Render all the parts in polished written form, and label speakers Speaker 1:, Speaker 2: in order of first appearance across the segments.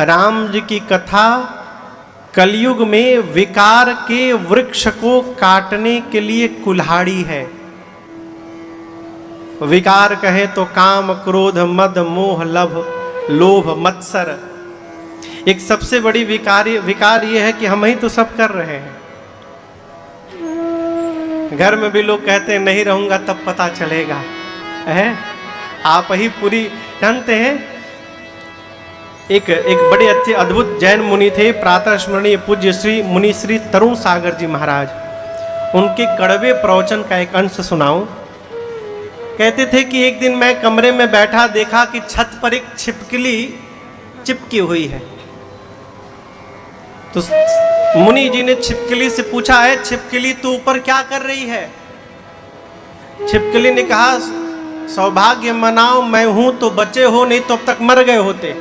Speaker 1: राम जी की कथा कलयुग में विकार के वृक्ष को काटने के लिए कुल्हाड़ी है। विकार कहे तो काम, क्रोध, मद, मोह, लोभ, मत्सर। एक सबसे बड़ी विकार ये है कि हम ही तो सब कर रहे हैं। घर में भी लोग कहते हैं नहीं रहूंगा तब पता चलेगा, है आप ही पूरी जानते हैं। एक बड़े अच्छे अद्भुत जैन मुनि थे, प्रातः स्मरणीय पूज्य श्री मुनि श्री तरुण सागर जी महाराज। उनके कड़वे प्रवचन का एक अंश सुनाऊं। कहते थे कि एक दिन मैं कमरे में बैठा, देखा कि छत पर एक छिपकली चिपकी हुई है। तो मुनि जी ने छिपकली से पूछा, है छिपकली तू ऊपर क्या कर रही है? छिपकली ने कहा, सौभाग्य मनाओ, मैं हूं तो बचे हो, नहीं तो अब तक मर गए होते।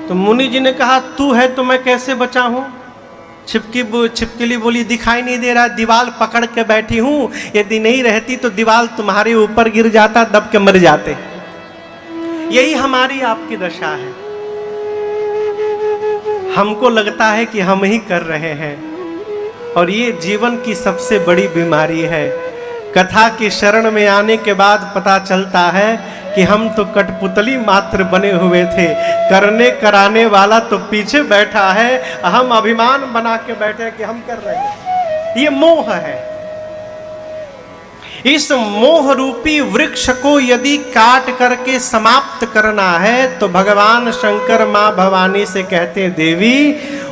Speaker 1: तो मुनि जी ने कहा, तू है तो मैं कैसे बचा हूं? छिपकली बोली, दिखाई नहीं दे रहा, दीवार पकड़ के बैठी हूं, यदि नहीं रहती तो दीवार तुम्हारे ऊपर गिर जाता, दब के मर जाते। यही हमारी आपकी दशा है। हमको लगता है कि हम ही कर रहे हैं, और ये जीवन की सबसे बड़ी बीमारी है। कथा की शरण में आने के बाद पता चलता है कि हम तो कठपुतली मात्र बने हुए थे, करने कराने वाला तो पीछे बैठा है, हम अभिमान बना के बैठे कि हम कर रहे हैं। ये मोह है। इस मोह रूपी वृक्ष को यदि काट करके समाप्त करना है तो भगवान शंकर मां भवानी से कहते हैं, देवी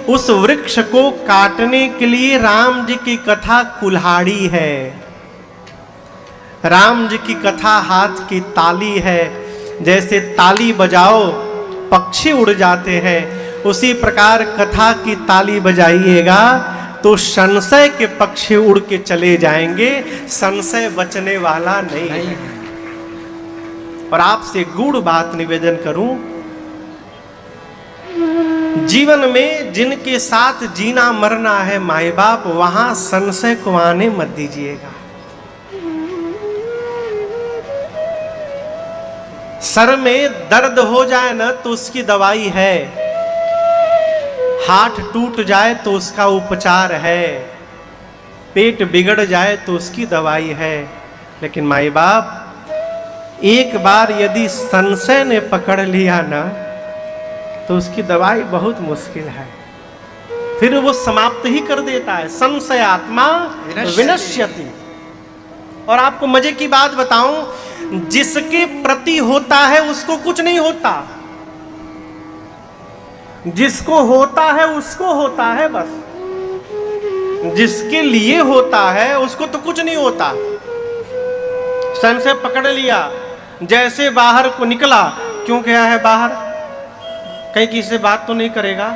Speaker 1: उस वृक्ष को काटने के लिए राम जी की कथा कुल्हाड़ी है। राम जी की कथा हाथ की ताली है। जैसे ताली बजाओ पक्षी उड़ जाते हैं, उसी प्रकार कथा की ताली बजाइएगा तो संशय के पक्षी उड़ के चले जाएंगे, संशय बचने वाला नहीं है। और आपसे गूढ़ बात निवेदन करूं, जीवन में जिनके साथ जीना मरना है माए बाप, वहां संशय को आने मत दीजिएगा। सर में दर्द हो जाए ना तो उसकी दवाई है, हाथ टूट जाए तो उसका उपचार है, पेट बिगड़ जाए तो उसकी दवाई है। लेकिन माई बाप एक बार यदि संशय ने पकड़ लिया ना तो उसकी दवाई बहुत मुश्किल है, फिर वो समाप्त ही कर देता है। संशय आत्मा विनश्यति। और आपको मजे की बात बताऊं, जिसके प्रति होता है उसको कुछ नहीं होता, जिसको होता है उसको होता है बस। जिसके लिए होता है उसको तो कुछ नहीं होता। संशय पकड़ लिया, जैसे बाहर को निकला, क्यों गया है बाहर, कहीं किसी से बात तो नहीं करेगा,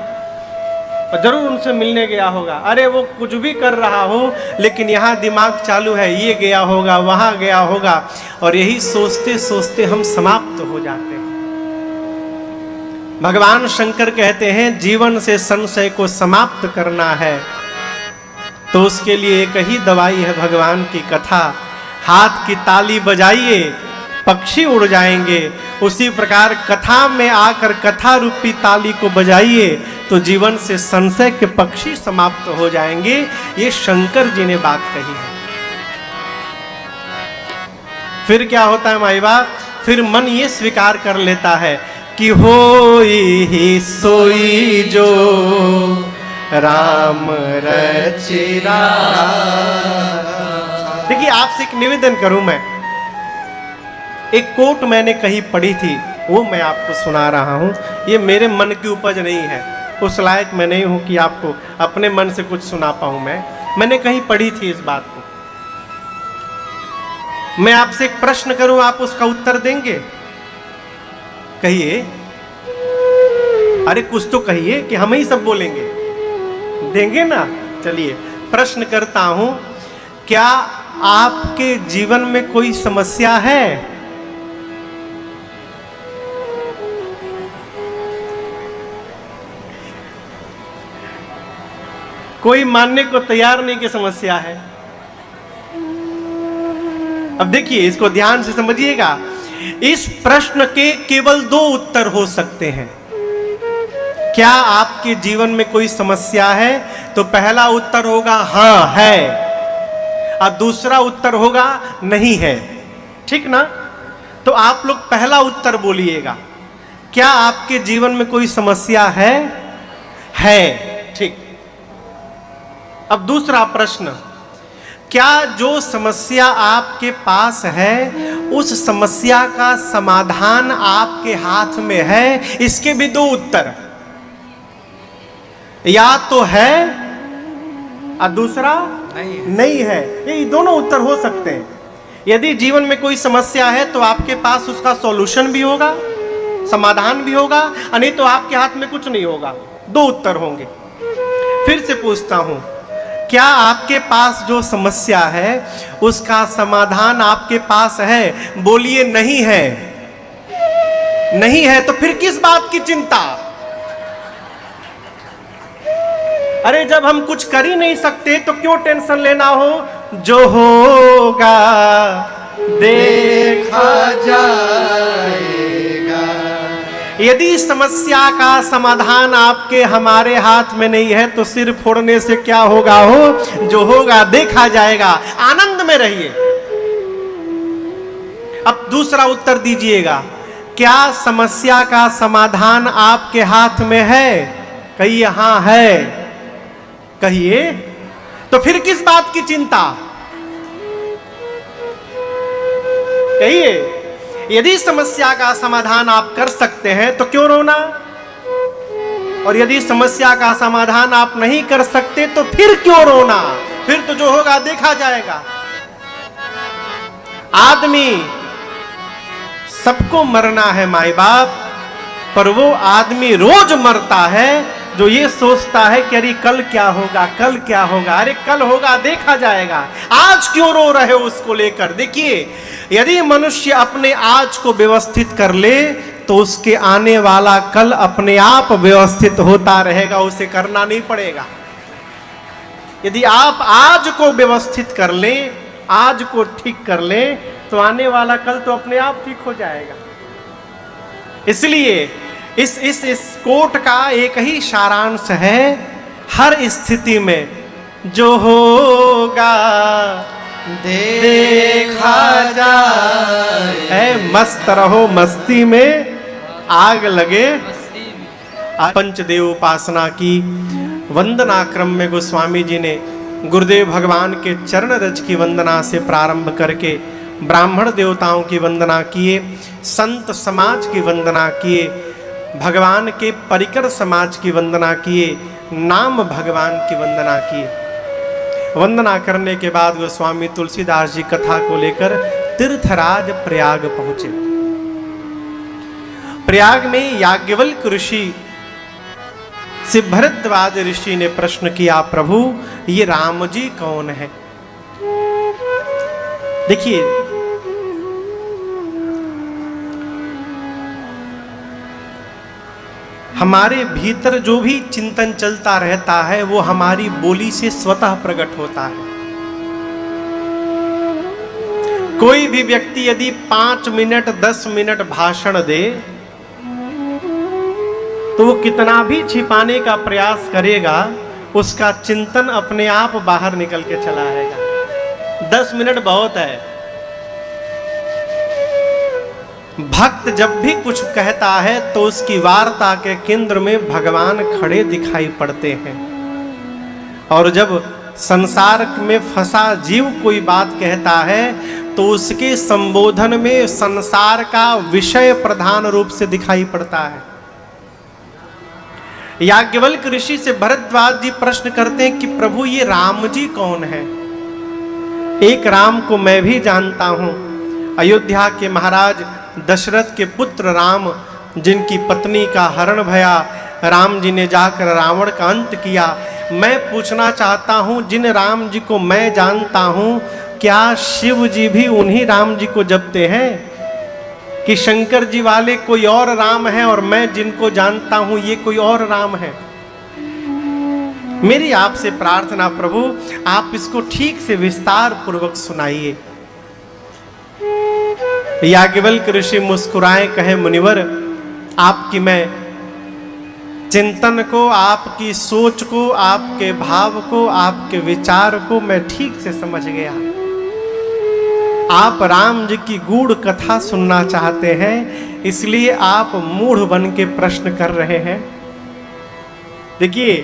Speaker 1: जरूर उनसे मिलने गया होगा। अरे वो कुछ भी कर रहा हो लेकिन यहाँ दिमाग चालू है, ये गया होगा, वहां गया होगा, और यही सोचते सोचते हम समाप्त हो जाते हैं। भगवान शंकर कहते हैं जीवन से संशय को समाप्त करना है तो उसके लिए एक ही दवाई है, भगवान की कथा। हाथ की ताली बजाइए, पक्षी उड़ जाएंगे। उसी प्रकार कथा में आकर कथा रूपी ताली को बजाइए तो जीवन से संशय के पक्षी समाप्त हो जाएंगे। ये शंकर जी ने बात कही है। फिर क्या होता है माई बाप, फिर मन ये स्वीकार कर लेता है कि होई ही सोई जो राम रचिरा। देखिए आपसे एक निवेदन करूं मैं, एक कोट मैंने कहीं पढ़ी थी, वो मैं आपको सुना रहा हूं। ये मेरे मन की उपज नहीं है, उस लायक मैं नहीं हूं कि आपको अपने मन से कुछ सुना पाऊं। मैंने कहीं पढ़ी थी इस बात को। मैं आपसे एक प्रश्न करूं, आप उसका उत्तर देंगे? कहिए, अरे कुछ तो कहिए कि हम ही सब बोलेंगे, देंगे ना? चलिए प्रश्न करता हूं, क्या आपके जीवन में कोई समस्या है? कोई मानने को तैयार नहीं कि समस्या है। अब देखिए, इसको ध्यान से समझिएगा। इस प्रश्न के केवल दो उत्तर हो सकते हैं। क्या आपके जीवन में कोई समस्या है? तो पहला उत्तर होगा हाँ है, और दूसरा उत्तर होगा नहीं है। ठीक ना? तो आप लोग पहला उत्तर बोलिएगा, क्या आपके जीवन में कोई समस्या है? है। ठीक। अब दूसरा प्रश्न, क्या जो समस्या आपके पास है उस समस्या का समाधान आपके हाथ में है? इसके भी दो उत्तर, या तो है और दूसरा नहीं है। ये दोनों उत्तर हो सकते हैं। यदि जीवन में कोई समस्या है तो आपके पास उसका सॉल्यूशन भी होगा, समाधान भी होगा, और नहीं तो आपके हाथ में कुछ नहीं होगा। दो उत्तर होंगे। फिर से पूछता हूं, क्या आपके पास जो समस्या है उसका समाधान आपके पास है? बोलिए नहीं है। नहीं है तो फिर किस बात की चिंता? अरे जब हम कुछ कर ही नहीं सकते तो क्यों टेंशन लेना हो? जो होगा देखा जाएगा। यदि समस्या का समाधान आपके हमारे हाथ में नहीं है तो सिर फोड़ने से क्या होगा? हो जो होगा देखा जाएगा। आनंद में रहिए। अब दूसरा उत्तर दीजिएगा, क्या समस्या का समाधान आपके हाथ में है? कहिए हाँ है। कहिए, तो फिर किस बात की चिंता? कहिए, यदि समस्या का समाधान आप कर सकते हैं तो क्यों रोना? और यदि समस्या का समाधान आप नहीं कर सकते तो फिर क्यों रोना? फिर तो जो होगा देखा जाएगा। आदमी सबको मरना है माई बाप, पर वो आदमी रोज मरता है जो ये सोचता है कि अरे कल क्या होगा, कल क्या होगा। अरे कल होगा देखा जाएगा। आज क्यों रो रहे हो उसको लेकर? देखिए, यदि मनुष्य अपने आज को व्यवस्थित कर ले तो उसके आने वाला कल अपने आप व्यवस्थित होता रहेगा, उसे करना नहीं पड़ेगा। यदि आप आज को व्यवस्थित कर लें, आज को ठीक कर लें, तो आने वाला कल तो अपने आप ठीक हो जाएगा। इसलिए इस कोट का एक ही सारांश है, हर स्थिति में जो होगा देखा जाए। मस्त रहो मस्ती में, आग लगे। पंचदेव उपासना की वंदना क्रम में गोस्वामी जी ने गुरुदेव भगवान के चरण रज की वंदना से प्रारंभ करके ब्राह्मण देवताओं की वंदना किए, संत समाज की वंदना किए, भगवान के परिकर समाज की वंदना किए, नाम भगवान की वंदना किए। वंदना करने के बाद गोस्वामी तुलसीदास जी कथा को लेकर तीर्थराज प्रयाग पहुंचे। प्रयाग में याज्ञवल्क्य ऋषि से भरद्वाज ऋषि ने प्रश्न किया, प्रभु ये राम जी कौन है? देखिए, हमारे भीतर जो भी चिंतन चलता रहता है वो हमारी बोली से स्वतः प्रकट होता है। कोई भी व्यक्ति यदि 5 मिनट 10 मिनट भाषण दे तो वो कितना भी छिपाने का प्रयास करेगा, उसका चिंतन अपने आप बाहर निकल के चला आएगा। 10 मिनट बहुत है। भक्त जब भी कुछ कहता है तो उसकी वार्ता के केंद्र में भगवान खड़े दिखाई पड़ते हैं, और जब संसार में फंसा जीव कोई बात कहता है तो उसके संबोधन में संसार का विषय प्रधान रूप से दिखाई पड़ता है। याज्ञवल्क्य ऋषि से भरद्वाज जी प्रश्न करते हैं कि प्रभु ये राम जी कौन है? एक राम को मैं भी जानता हूं, अयोध्या के महाराज दशरथ के पुत्र राम, जिनकी पत्नी का हरण भया, राम जी ने जाकर रावण का अंत किया। मैं पूछना चाहता हूं, जिन राम जी को मैं जानता हूं, क्या शिव जी भी उन्हीं राम जी को जपते हैं कि शंकर जी वाले कोई और राम है और मैं जिनको जानता हूं ये कोई और राम है? मेरी आपसे प्रार्थना प्रभु, आप इसको ठीक से विस्तार पूर्वक सुनाइए। याज्ञवल्क्य ऋषि मुस्कुराए, कहे मुनिवर आपकी मैं चिंतन को, आपकी सोच को, आपके भाव को, आपके विचार को मैं ठीक से समझ गया। आप राम जी की गूढ़ कथा सुनना चाहते हैं, इसलिए आप मूढ़ बन के प्रश्न कर रहे हैं। देखिए,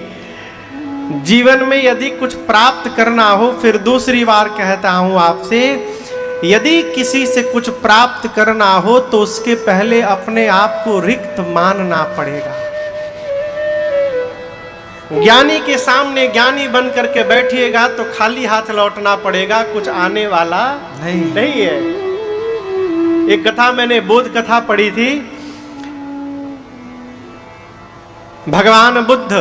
Speaker 1: जीवन में यदि कुछ प्राप्त करना हो, फिर दूसरी बार कहता हूं आपसे, यदि किसी से कुछ प्राप्त करना हो तो उसके पहले अपने आप को रिक्त मानना पड़ेगा। ज्ञानी के सामने ज्ञानी बन करके बैठिएगा तो खाली हाथ लौटना पड़ेगा, कुछ आने वाला नहीं है। एक कथा मैंने बोध कथा पढ़ी थी। भगवान बुद्ध,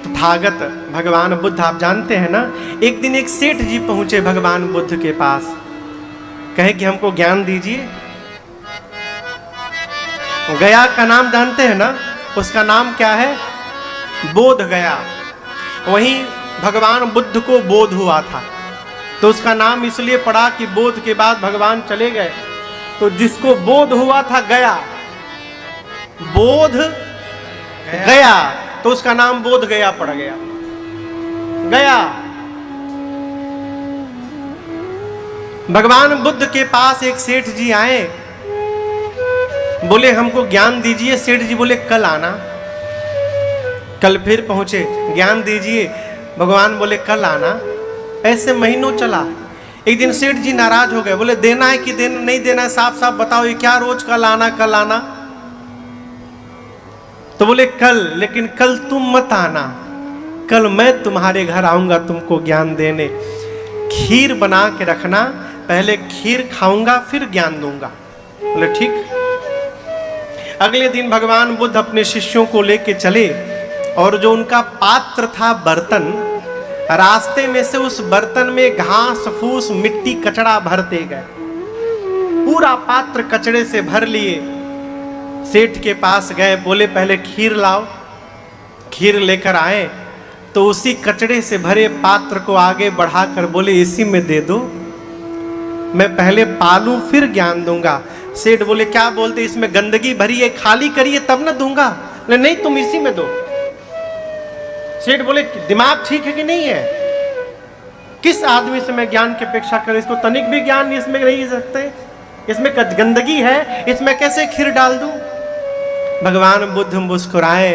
Speaker 1: तथागत भगवान बुद्ध आप जानते हैं ना। एक दिन एक सेठ जी पहुंचे भगवान बुद्ध के पास, कहे कि हमको ज्ञान दीजिए। गया का नाम जानते हैं ना, उसका नाम क्या है? बोध गया। वहीं भगवान बुद्ध को बोध हुआ था, तो उसका नाम इसलिए पड़ा कि बोध के बाद भगवान चले गए, तो जिसको बोध हुआ था गया, बोध गया, तो उसका नाम बोध गया पड़ गया। गया। भगवान बुद्ध के पास एक सेठ जी आए, बोले हमको ज्ञान दीजिए। सेठ जी बोले कल आना। कल फिर पहुंचे, ज्ञान दीजिए। भगवान बोले कल आना। ऐसे महीनों चला। एक दिन सेठ जी नाराज हो गए, बोले देना है कि देना नहीं देना है, साफ साफ बताओ, ये क्या रोज कल आना कल आना। तो बोले कल, लेकिन कल तुम मत आना, कल मैं तुम्हारे घर आऊंगा तुमको ज्ञान देने। खीर बना के रखना, पहले खीर खाऊंगा फिर ज्ञान दूंगा। बोले ठीक। अगले दिन भगवान बुद्ध अपने शिष्यों को लेके चले, और जो उनका पात्र था बर्तन, रास्ते में से उस बर्तन में घास फूस मिट्टी कचड़ा भरते गए। पूरा पात्र कचड़े से भर लिए। सेठ के पास गए, बोले पहले खीर लाओ। खीर लेकर आए तो उसी कचड़े से भरे पात्र को आगे बढ़ाकर बोले इसी में दे दो, मैं पहले पालूं फिर ज्ञान दूंगा। सेठ बोले क्या बोलते, इसमें गंदगी भरी है, खाली करिए तब ना दूंगा। बोले नहीं तुम इसी में दो। सेठ बोले दिमाग ठीक है कि नहीं है? किस आदमी से मैं ज्ञान की अपेक्षा करूं? इसको तनिक भी ज्ञान इसमें नहीं सकते, इसमें गंदगी है, इसमें कैसे खीर डाल दूं? भगवान बुद्ध मुस्कुराए,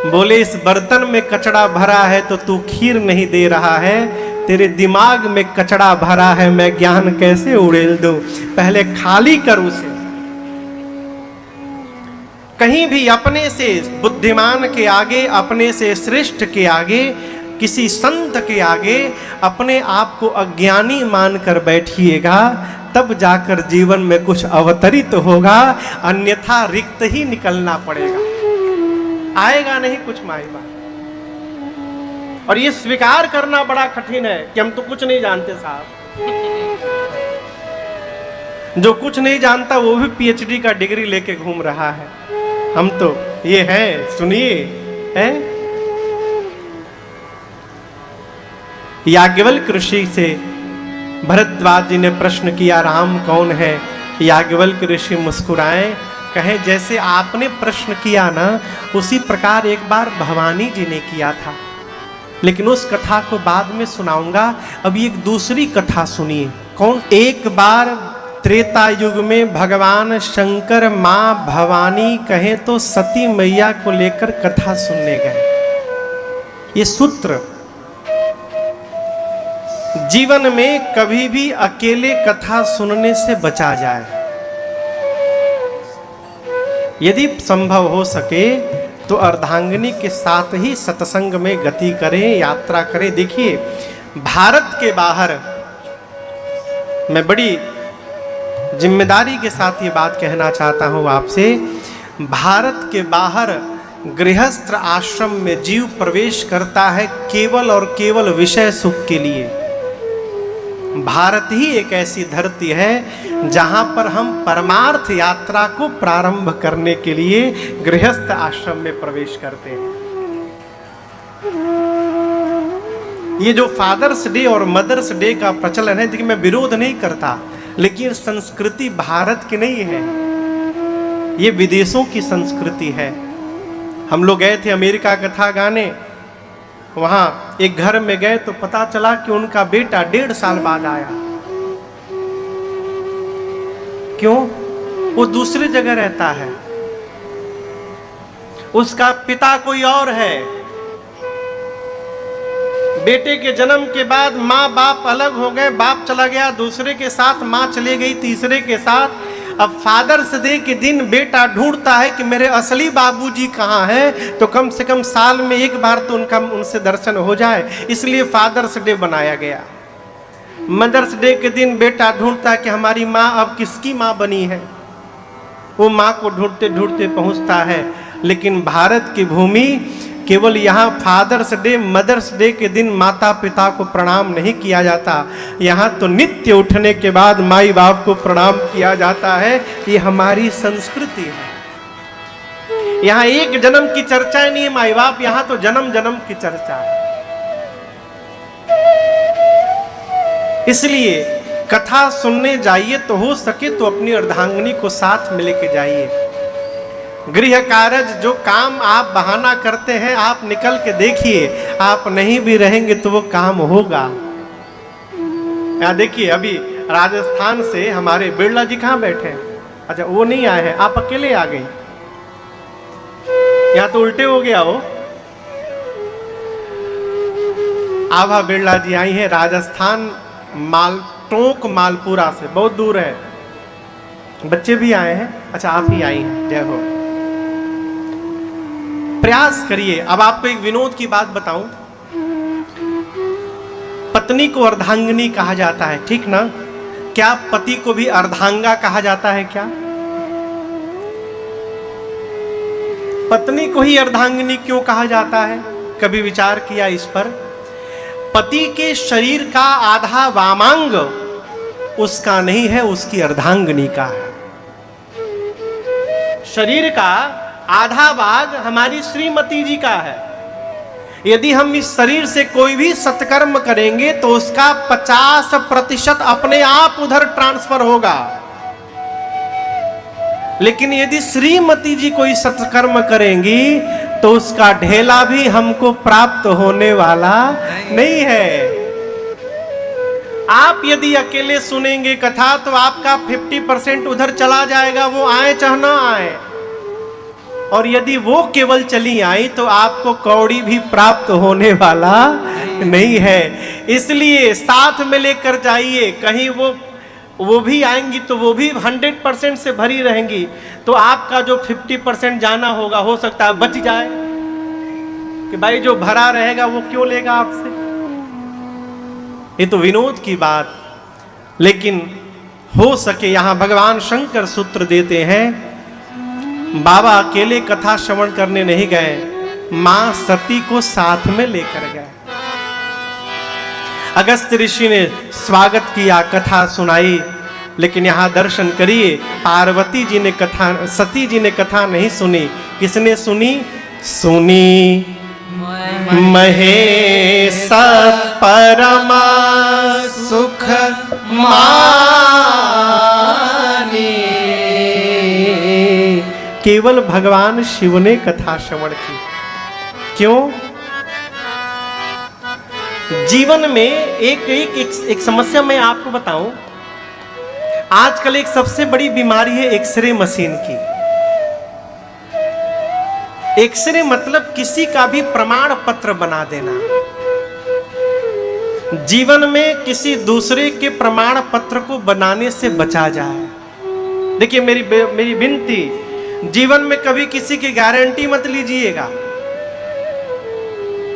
Speaker 1: बोले इस बर्तन में कचड़ा भरा है तो तू खीर नहीं दे रहा है, तेरे दिमाग में कचड़ा भरा है, मैं ज्ञान कैसे उड़ेल दूं? पहले खाली कर उसे। कहीं भी अपने से बुद्धिमान के आगे, अपने से श्रेष्ठ के आगे, किसी संत के आगे अपने आप को अज्ञानी मानकर बैठिएगा, तब जाकर जीवन में कुछ अवतरित होगा, अन्यथा रिक्त ही निकलना पड़ेगा, आएगा नहीं कुछ मायबा। और ये स्वीकार करना बड़ा कठिन है कि हम तो कुछ नहीं जानते साहब। जो कुछ नहीं जानता वो भी पीएचडी का डिग्री लेके घूम रहा है, हम तो ये है, सुनिए है। याज्ञवल्क्य ऋषि से भरद्वाज जी ने प्रश्न किया राम कौन है? याज्ञवल्क्य ऋषि मुस्कुराए, कहे जैसे आपने प्रश्न किया ना, उसी प्रकार एक बार भवानी जी ने किया था, लेकिन उस कथा को बाद में सुनाऊंगा। अभी एक दूसरी कथा सुनिए। कौन? एक बार त्रेता युग में भगवान शंकर मां भवानी कहे तो सती मैया को लेकर कथा सुनने गए। ये सूत्र जीवन में कभी भी अकेले कथा सुनने से बचा जाए। यदि संभव हो सके तो अर्धांगिनी के साथ ही सत्संग में गति करें, यात्रा करें। देखिए, भारत के बाहर, मैं बड़ी जिम्मेदारी के साथ ये बात कहना चाहता हूं आपसे, भारत के बाहर गृहस्थ आश्रम में जीव प्रवेश करता है केवल और केवल विषय सुख के लिए। भारत ही एक ऐसी धरती है जहां पर हम परमार्थ यात्रा को प्रारंभ करने के लिए गृहस्थ आश्रम में प्रवेश करते हैं। ये जो फादर्स डे और मदर्स डे का प्रचलन है, देखिए मैं विरोध नहीं करता, लेकिन संस्कृति भारत की नहीं है, ये विदेशों की संस्कृति है। हम लोग गए थे अमेरिका कथा गाने, वहां एक घर में गए तो पता चला कि उनका बेटा 1.5 साल बाद आया। क्यों? वो दूसरी जगह रहता है, उसका पिता कोई और है। बेटे के जन्म के बाद माँ बाप अलग हो गए, बाप चला गया दूसरे के साथ, माँ चली गई तीसरे के साथ। अब फादर्स डे के दिन बेटा ढूंढता है कि मेरे असली बाबूजी कहाँ हैं, तो कम से कम साल में एक बार तो उनसे दर्शन हो जाए, इसलिए फादर्स डे बनाया गया। मदर्स डे के दिन बेटा ढूंढता है कि हमारी माँ अब किसकी माँ बनी है, वो माँ को ढूंढते ढूंढते पहुँचता है। लेकिन भारत की भूमि केवल यहाँ फादर्स डे मदर्स डे के दिन माता पिता को प्रणाम नहीं किया जाता, यहाँ तो नित्य उठने के बाद माई बाप को प्रणाम किया जाता है। ये हमारी संस्कृति है। यहाँ एक जन्म की चर्चा नहीं है माई बाप, यहाँ तो जन्म जन्म की चर्चा है। इसलिए कथा सुनने जाइए तो हो सके तो अपनी अर्धांगिनी को साथ में लेके जाइए। गृह कार्य जो काम आप बहाना करते हैं, आप निकल के देखिए, आप नहीं भी रहेंगे तो वो काम होगा। यहाँ देखिए, अभी राजस्थान से हमारे बिरला जी कहाँ बैठे हैं? अच्छा, वो नहीं आए हैं, आप अकेले आ गए। यहाँ तो उल्टे हो गया हो। आभा बिरला जी आई हैं राजस्थान टोंक मालपुरा से, बहुत दूर है। बच्चे भी आए हैं। अच्छा, आप ही आई हैं, जय हो। प्रयास करिए। अब आपको एक विनोद की बात बताऊं, पत्नी को अर्धांगिनी कहा जाता है, ठीक ना? क्या पति को भी अर्धांगा कहा जाता है क्या? पत्नी को ही अर्धांगिनी क्यों कहा जाता है? कभी विचार किया इस पर? पति के शरीर का आधा वामांग उसका नहीं है, उसकी अर्धांगिनी का है। शरीर का आधा भाग हमारी श्रीमती जी का है। यदि हम इस शरीर से कोई भी सत्कर्म करेंगे तो उसका 50% अपने आप उधर ट्रांसफर होगा। लेकिन यदि श्रीमती जी कोई सत्कर्म करेंगी तो उसका ढेला भी हमको प्राप्त होने वाला नहीं है। आप यदि अकेले सुनेंगे कथा तो आपका 50% उधर चला जाएगा, वो आए चाहे ना आए। और यदि वो केवल चली आई तो आपको कौड़ी भी प्राप्त होने वाला नहीं है। इसलिए साथ में लेकर जाइए। कहीं वो भी आएंगी तो वो भी 100% से भरी रहेंगी, तो आपका जो 50% जाना होगा हो सकता है बच जाए कि भाई जो भरा रहेगा वो क्यों लेगा आपसे। ये तो विनोद की बात। लेकिन हो सके यहां भगवान शंकर सूत्र देते हैं, बाबा अकेले कथा श्रवण करने नहीं गए, मां सती को साथ में लेकर गए। अगस्त ऋषि ने स्वागत किया, कथा सुनाई। लेकिन यहां दर्शन करिए, पार्वती जी ने कथा, सती जी ने कथा नहीं सुनी। किसने सुनी? सुनी महेश परमा सुख मानी। केवल भगवान शिव ने कथा श्रवण की। क्यों? जीवन में एक समस्या मैं आपको बताऊं। आजकल एक सबसे बड़ी बीमारी है एक्सरे मशीन की। एक्सरे मतलब किसी का भी प्रमाण पत्र बना देना। जीवन में किसी दूसरे के प्रमाण पत्र को बनाने से बचा जाए। देखिए, मेरी विनती, जीवन में कभी किसी की गारंटी मत लीजिएगा।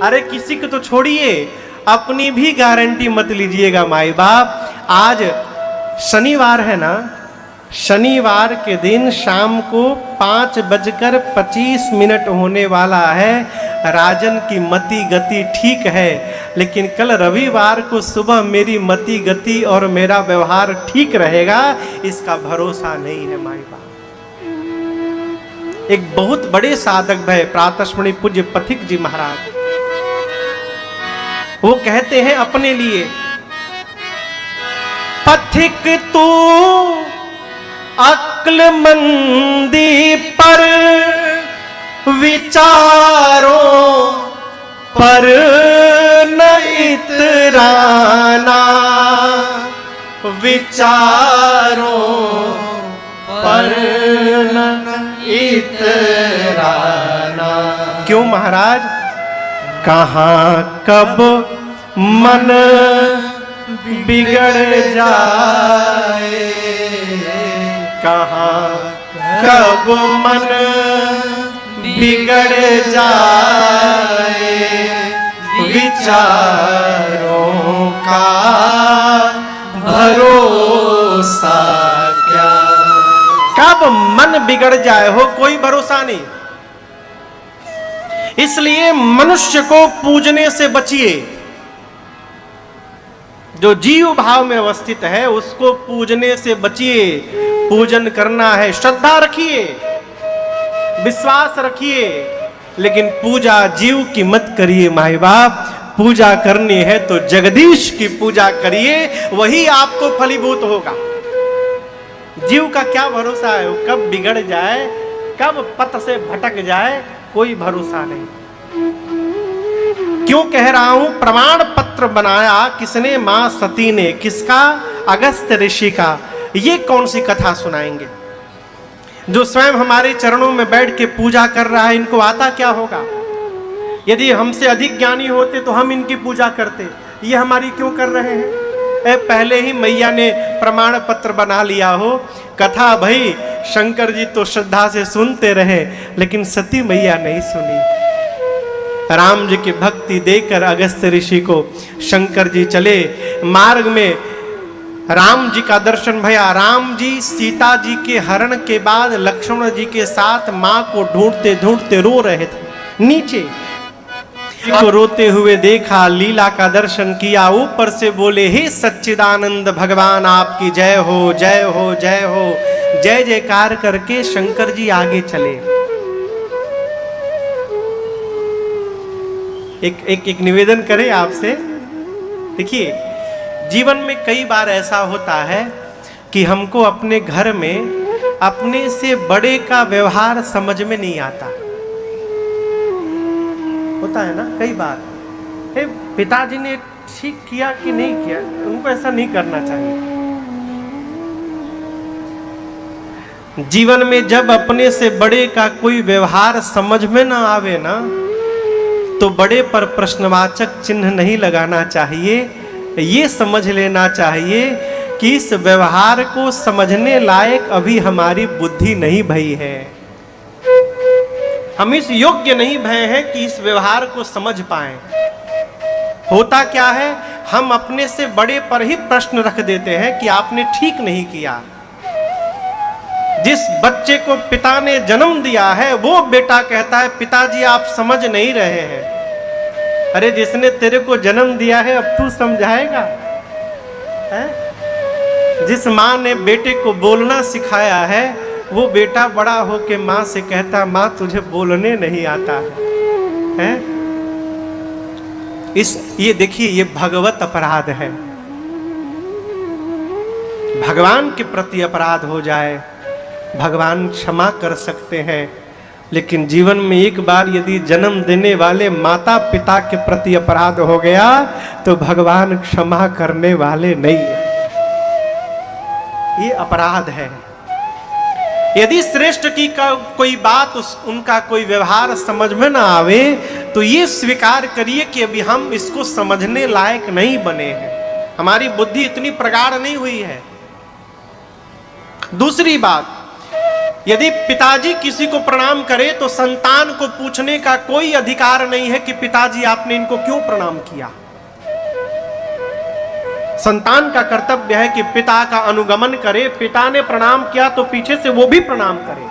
Speaker 1: अरे किसी को तो छोड़िए, अपनी भी गारंटी मत लीजिएगा माई बाप। आज शनिवार है ना, शनिवार के दिन शाम को 5:25 होने वाला है। राजन की मति गति ठीक है, लेकिन कल रविवार को सुबह मेरी मति गति और मेरा व्यवहार ठीक रहेगा, इसका भरोसा नहीं है माई बाप। एक बहुत बड़े साधक भय प्रातस्मरणीय पूज्य पथिक जी महाराज, वो कहते हैं अपने लिए पथिक तू अक्लमंदी पर विचारों पर न इतराना, विचारों पर न इतराना। क्यों महाराज? कहाँ कब मन बिगड़ जाए, कहाँ कब मन बिगड़ जाए, विचारों का भरोसा क्या। कब मन बिगड़ जाए हो कोई भरोसा नहीं। इसलिए मनुष्य को पूजने से बचिए। जो जीव भाव में अवस्थित है उसको पूजने से बचिए। पूजन करना है, श्रद्धा रखिए, विश्वास रखिए, लेकिन पूजा जीव की मत करिए माई बाप। पूजा करनी है तो जगदीश की पूजा करिए, वही आपको फलीभूत होगा। जीव का क्या भरोसा है? वो कब बिगड़ जाए, कब पथ से भटक जाए, कोई भरोसा नहीं। क्यों कह रहा हूं? प्रमाण पत्र बनाया किसने? मां सती ने। किसका? अगस्त ऋषि का। ये कौन सी कथा सुनाएंगे? जो स्वयं हमारे चरणों में बैठ के पूजा कर रहा है, इनको आता क्या होगा? यदि हमसे अधिक ज्ञानी होते तो हम इनकी पूजा करते। ये हमारी क्यों कर रहे हैं? पहले ही मैया ने प्रमाण पत्र बना लिया हो। कथा भाई शंकर जी तो श्रद्धा से सुनते रहे, लेकिन सती मैया नहीं सुनी। राम जी की भक्ति देकर अगस्त ऋषि को शंकर जी चले। मार्ग में राम जी का दर्शन भया। राम जी सीता जी के हरण के बाद लक्ष्मण जी के साथ मां को ढूंढते ढूंढते रो रहे थे। नीचे को रोते हुए देखा, लीला का दर्शन किया। ऊपर से बोले, हे सच्चिदानंद भगवान आपकी जय हो, जय हो, जय हो। जय जयकार करके शंकर जी आगे चले। एक निवेदन करें आपसे। देखिए, जीवन में कई बार ऐसा होता है कि हमको अपने घर में अपने से बड़े का व्यवहार समझ में नहीं आता। होता है ना कई बार। पिताजी ने ठीक किया कि नहीं किया, उनको ऐसा नहीं करना चाहिए। जीवन में जब अपने से बड़े का कोई व्यवहार समझ में ना आवे ना, तो बड़े पर प्रश्नवाचक चिन्ह नहीं लगाना चाहिए। ये समझ लेना चाहिए कि इस व्यवहार को समझने लायक अभी हमारी बुद्धि नहीं भई है। हम इस योग्य नहीं भये हैं कि इस व्यवहार को समझ पाएं। होता क्या है, हम अपने से बड़े पर ही प्रश्न रख देते हैं कि आपने ठीक नहीं किया। जिस बच्चे को पिता ने जन्म दिया है वो बेटा कहता है, पिताजी आप समझ नहीं रहे हैं। अरे जिसने तेरे को जन्म दिया है अब तू समझाएगा? जिस माँ ने बेटे को बोलना सिखाया है वो बेटा बड़ा होके माँ से कहता, माँ तुझे बोलने नहीं आता है? ये देखिए, ये भगवत अपराध है। भगवान के प्रति अपराध हो जाए, भगवान क्षमा कर सकते हैं, लेकिन जीवन में एक बार यदि जन्म देने वाले माता पिता के प्रति अपराध हो गया तो भगवान क्षमा करने वाले नहीं है। ये अपराध है। यदि श्रेष्ठ की कोई बात, उनका कोई व्यवहार समझ में ना आवे तो ये स्वीकार करिए कि अभी हम इसको समझने लायक नहीं बने हैं, हमारी बुद्धि इतनी प्रगाढ़ नहीं हुई है। दूसरी बात, यदि पिताजी किसी को प्रणाम करे तो संतान को पूछने का कोई अधिकार नहीं है कि पिताजी आपने इनको क्यों प्रणाम किया। संतान का कर्तव्य है कि पिता का अनुगमन करे। पिता ने प्रणाम किया तो पीछे से वो भी प्रणाम करे।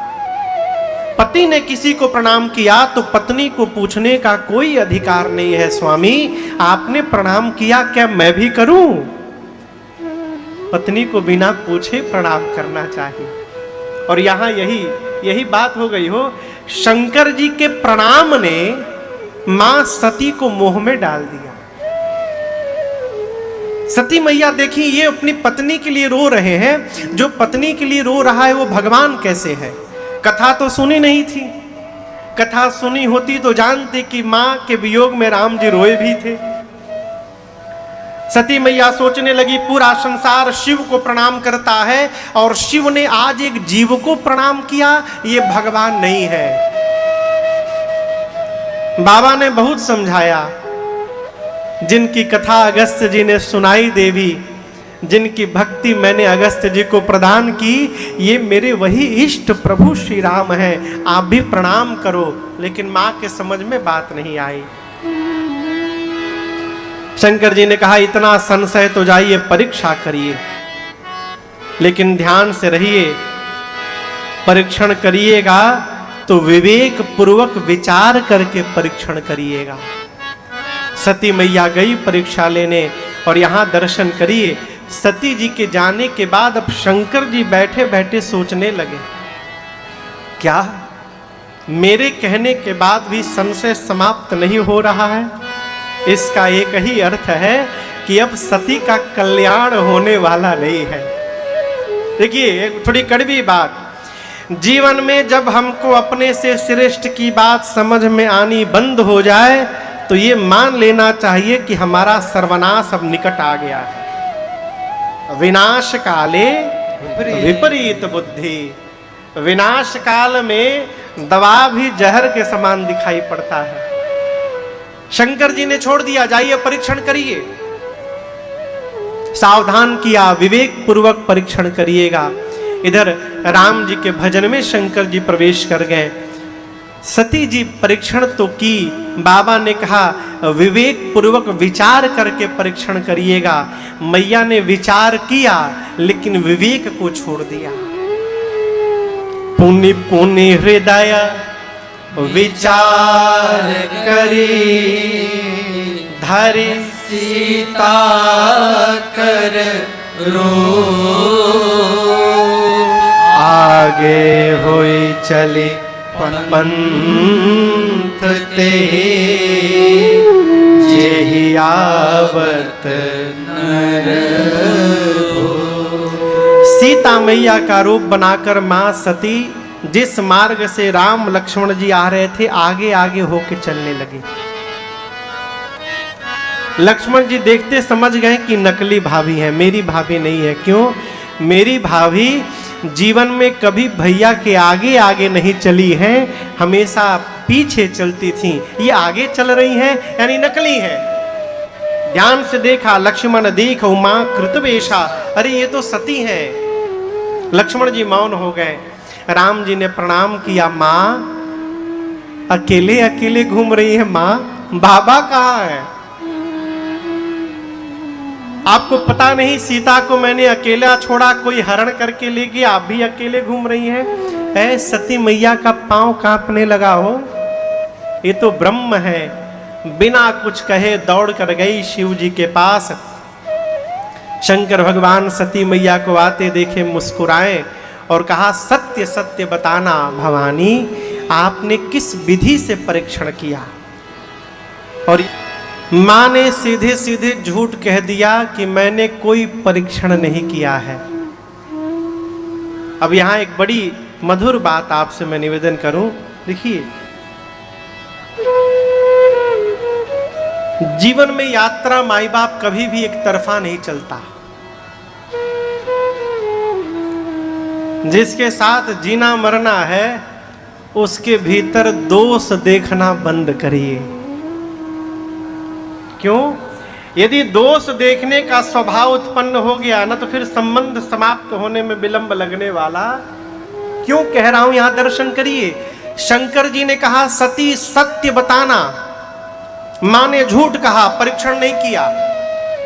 Speaker 1: पति ने किसी को प्रणाम किया तो पत्नी को पूछने का कोई अधिकार नहीं है, स्वामी आपने प्रणाम किया, क्या मैं भी करूं? पत्नी को बिना पूछे प्रणाम करना चाहिए। और यहां यही बात हो गई हो। शंकर जी के प्रणाम ने मां सती को मोह में डाल दिया। सती मैया देखी ये अपनी पत्नी के लिए रो रहे हैं, जो पत्नी के लिए रो रहा है वो भगवान कैसे है। कथा तो सुनी नहीं थी, कथा सुनी होती तो जानते कि मां के वियोग में राम जी रोए भी थे। सती मैया सोचने लगी पूरा संसार शिव को प्रणाम करता है और शिव ने आज एक जीव को प्रणाम किया, ये भगवान नहीं है। बाबा ने बहुत समझाया, जिनकी कथा अगस्त्य जी ने सुनाई देवी, जिनकी भक्ति मैंने अगस्त्य जी को प्रदान की, ये मेरे वही इष्ट प्रभु श्री राम हैं, आप भी प्रणाम करो। लेकिन मां के समझ में बात नहीं आई। शंकर जी ने कहा इतना संशय तो जाइए परीक्षा करिए, लेकिन ध्यान से रहिए, परीक्षण करिएगा तो विवेक पूर्वक विचार करके परीक्षण करिएगा। सती मैया गई परीक्षा लेने और यहां दर्शन करिए। सती जी के जाने के बाद अब शंकर जी बैठे बैठे सोचने लगे, क्या मेरे कहने के बाद भी संशय समाप्त नहीं हो रहा है? इसका एक ही अर्थ है कि अब सती का कल्याण होने वाला नहीं है। देखिए थोड़ी कड़वी बात, जीवन में जब हमको अपने से श्रेष्ठ की बात समझ में आनी बंद हो जाए तो ये मान लेना चाहिए कि हमारा सर्वनाश अब निकट आ गया है। विनाश काले विपरीत बुद्धि, विनाश काल में दवा भी जहर के समान दिखाई पड़ता है। शंकर जी ने छोड़ दिया, जाइए परीक्षण करिए, सावधान किया, विवेक पूर्वक परीक्षण करिएगा। इधर राम जी के भजन में शंकर जी प्रवेश कर गए। सती जी परीक्षण तो की, बाबा ने कहा विवेक पूर्वक विचार करके परीक्षण करिएगा। मैया ने विचार किया लेकिन विवेक को छोड़ दिया। पुनि पुनि हृदय विचार करी, धरि सीता कर रो, आगे होई चली पंथ ते, जेहि आवत नर हो। सीता मैया का रूप बनाकर मां सती जिस मार्ग से राम लक्ष्मण जी आ रहे थे आगे आगे होके चलने लगे। लक्ष्मण जी देखते समझ गए कि नकली भाभी है, मेरी भाभी नहीं है। क्यों? मेरी भाभी जीवन में कभी भैया के आगे आगे नहीं चली है, हमेशा पीछे चलती थी। ये आगे चल रही हैं यानी नकली है। ध्यान से देखा, लक्ष्मण देख उमा कृतवेशा, अरे ये तो सती है। लक्ष्मण जी मौन हो गए। राम जी ने प्रणाम किया, माँ अकेले अकेले घूम रही है माँ, बाबा कहाँ है? आपको पता नहीं सीता को मैंने अकेला छोड़ा, कोई हरण करके ले गया, आप भी अकेले घूम रही हैं। ऐ सती मैया का पांव कांपने लगा हो। ये तो ब्रह्म है। बिना कुछ कहे दौड़ कर गई शिव जी के पास। शंकर भगवान सती मैया को आते देखे मुस्कुराए और कहा सत्य सत्य बताना भवानी, आपने किस विधि से परीक्षण किया? और मां ने सीधे सीधे झूठ कह दिया कि मैंने कोई परीक्षण नहीं किया है। अब यहां एक बड़ी मधुर बात आपसे मैं निवेदन करूं, देखिए जीवन में यात्रा माई बाप कभी भी एक तरफा नहीं चलता। जिसके साथ जीना मरना है उसके भीतर दोष देखना बंद करिए। क्यों? यदि दोष देखने का स्वभाव उत्पन्न हो गया ना तो फिर संबंध समाप्त होने में विलंब लगने वाला। क्यों कह रहा हूं, यहां दर्शन करिए। शंकर जी ने कहा सती सत्य बताना, मां ने झूठ कहा, परीक्षण नहीं किया।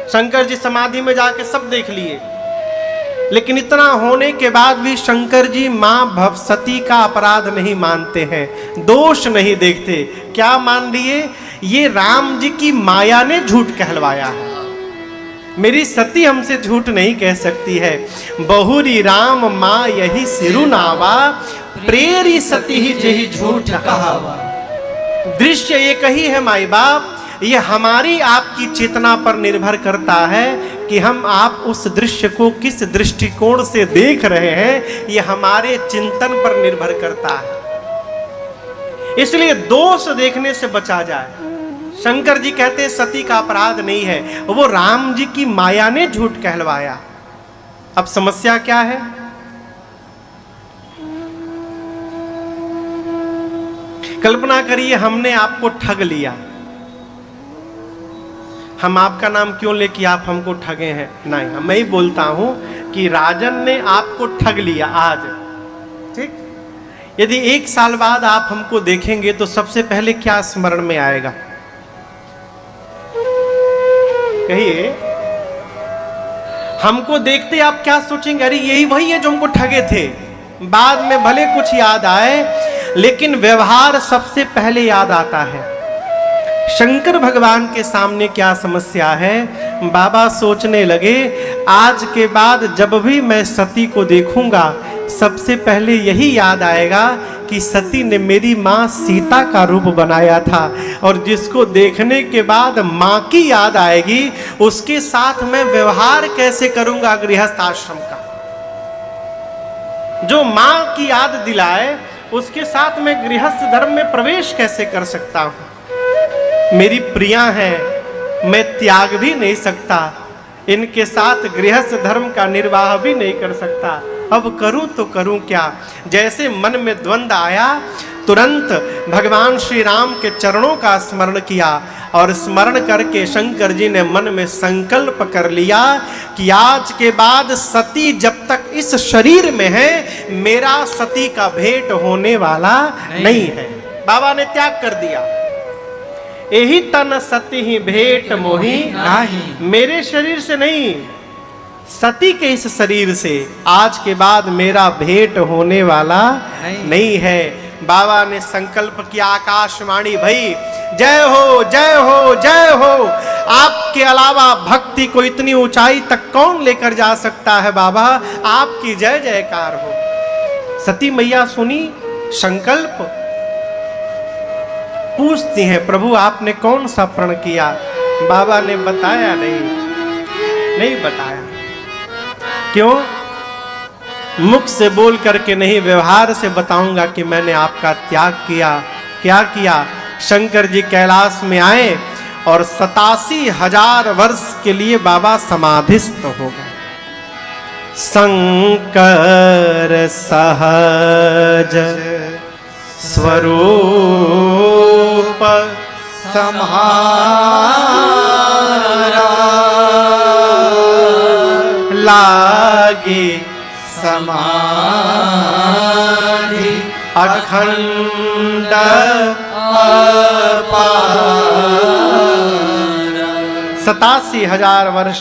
Speaker 1: शंकर जी समाधि में जाके सब देख लिए, लेकिन इतना होने के बाद भी शंकर जी मां भवसती का अपराध नहीं मानते हैं, दोष नहीं देखते। क्या मान लिए? ये राम जी की माया ने झूठ कहलवाया है। मेरी सती हमसे झूठ नहीं कह सकती है। बहुरी राम मां यही सिरुनावा, प्रेरी सती ही जही झूठ कहावा। दृश्य एक ही है माई बाप, ये हमारी आपकी चेतना पर निर्भर करता है कि हम आप उस दृश्य को किस दृष्टिकोण से देख रहे हैं, ये हमारे चिंतन पर निर्भर करता है। इसलिए दोष देखने से बचा जाए। शंकर जी कहते सती का अपराध नहीं है, वो राम जी की माया ने झूठ कहलवाया। अब समस्या क्या है? कल्पना करिए हमने आपको ठग लिया। हम आपका नाम क्यों ले कि आप हमको ठगे हैं? नहीं, मैं ही बोलता हूं कि राजन ने आपको ठग लिया आज, ठीक? यदि 1 साल बाद आप हमको देखेंगे तो सबसे पहले क्या स्मरण में आएगा? कहिए। हमको देखते आप क्या सोचेंगे? अरे यही वही है जो हमको ठगे थे। बाद में भले कुछ याद आए, लेकिन व्यवहार सबसे पहले याद आता है। शंकर भगवान के सामने क्या समस्या है? बाबा सोचने लगे आज के बाद जब भी मैं सती को देखूंगा सबसे पहले यही याद आएगा कि सती ने मेरी माँ सीता का रूप बनाया था, और जिसको देखने के बाद माँ की याद आएगी उसके साथ मैं व्यवहार कैसे करूंगा गृहस्थ आश्रम का। जो माँ की याद दिलाए उसके साथ मैं गृहस्थ धर्म में प्रवेश कैसे कर सकता हूं? मेरी प्रिया है, मैं त्याग भी नहीं सकता, इनके साथ गृहस्थ धर्म का निर्वाह भी नहीं कर सकता। अब करूं तो करूं क्या? जैसे मन में द्वंद्व आया, तुरंत भगवान श्री राम के चरणों का स्मरण किया, और स्मरण करके शंकर जी ने मन में संकल्प कर लिया कि आज के बाद सती जब तक इस शरीर में है मेरा सती का भेंट होने वाला नहीं है। बाबा ने त्याग कर दिया। यही तन सती ही भेंट मोही नहीं, मेरे शरीर से नहीं, सती के इस शरीर से आज के बाद मेरा भेंट होने वाला नहीं है। बाबा ने संकल्प किया, आकाशवाणी भई जय हो जय हो जय हो, आपके अलावा भक्ति को इतनी ऊंचाई तक कौन लेकर जा सकता है? बाबा आपकी जय जयकार हो। सती मैया सुनी संकल्प, पूछती हैं प्रभु आपने कौन सा प्रण किया? बाबा ने बताया नहीं बताया। क्यों? मुख से बोल करके नहीं, व्यवहार से बताऊंगा कि मैंने आपका त्याग किया। क्या किया? शंकर जी कैलाश में आए और 87,000 वर्ष के लिए बाबा समाधिस्थ हो गए। शंकर सहज स्वरूप सम्हारा, लागे समाधि अखंड अपार। 87,000 वर्ष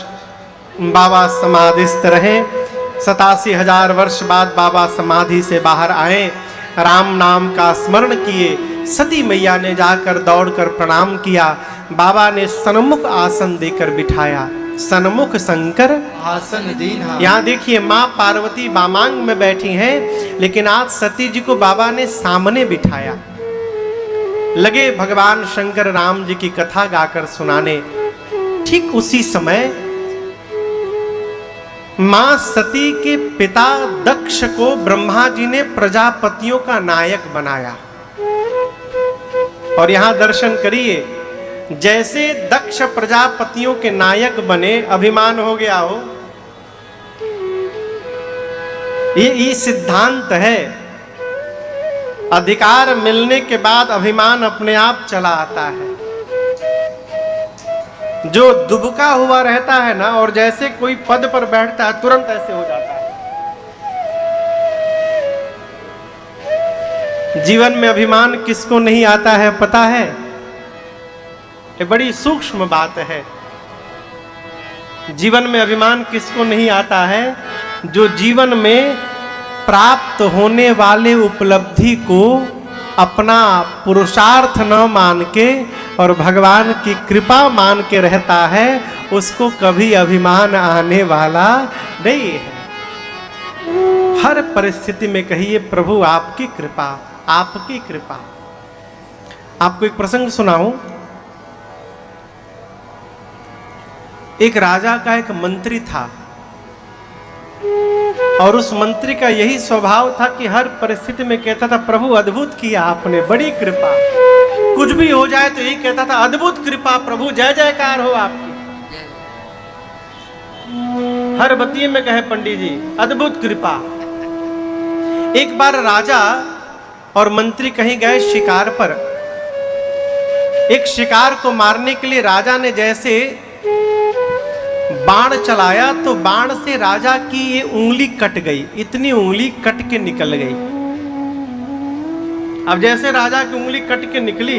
Speaker 1: बाबा समाधिस्थ रहे। 87,000 वर्ष बाद बाबा समाधि से बाहर आए, राम नाम का स्मरण किए। सती मैया ने जाकर दौड़कर प्रणाम किया। बाबा ने सन्मुख आसन देकर बिठाया। सन्मुख शंकर आसन दीन्हा। यहाँ देखिए माँ पार्वती वामांग में बैठी हैं, लेकिन आज सती जी को बाबा ने सामने बिठाया। लगे भगवान शंकर राम जी की कथा गाकर सुनाने। ठीक उसी समय मां सती के पिता दक्ष को ब्रह्मा जी ने प्रजापतियों का नायक बनाया। और यहां दर्शन करिए, जैसे दक्ष प्रजापतियों के नायक बने, अभिमान हो गया हो। ये सिद्धांत है। अधिकार मिलने के बाद अभिमान अपने आप चला आता है। जो दुबका हुआ रहता है ना, और जैसे कोई पद पर बैठता है तुरंत ऐसे हो जाता है। जीवन में अभिमान किसको नहीं आता है पता है? ये बड़ी सूक्ष्म बात है। जीवन में अभिमान किसको नहीं आता है? जो जीवन में प्राप्त होने वाले उपलब्धि को अपना पुरुषार्थ न मान के और भगवान की कृपा मान के रहता है, उसको कभी अभिमान आने वाला नहीं है। हर परिस्थिति में कहिए प्रभु आपकी कृपा, आपकी कृपा। आपको एक प्रसंग सुनाऊं। एक राजा का एक मंत्री था और उस मंत्री का यही स्वभाव था कि हर परिस्थिति में कहता था प्रभु अद्भुत किया आपने, बड़ी कृपा। कुछ भी हो जाए तो यही कहता था अद्भुत कृपा प्रभु, जय जयकार हो आपकी। हर बतिये में कहे पंडित जी अद्भुत कृपा। एक बार राजा और मंत्री कहीं गए शिकार पर। एक शिकार को मारने के लिए राजा ने जैसे बाण चलाया तो बाण से राजा की ये उंगली कट गई, इतनी उंगली कट के निकल गई। अब जैसे राजा की उंगली कट के निकली,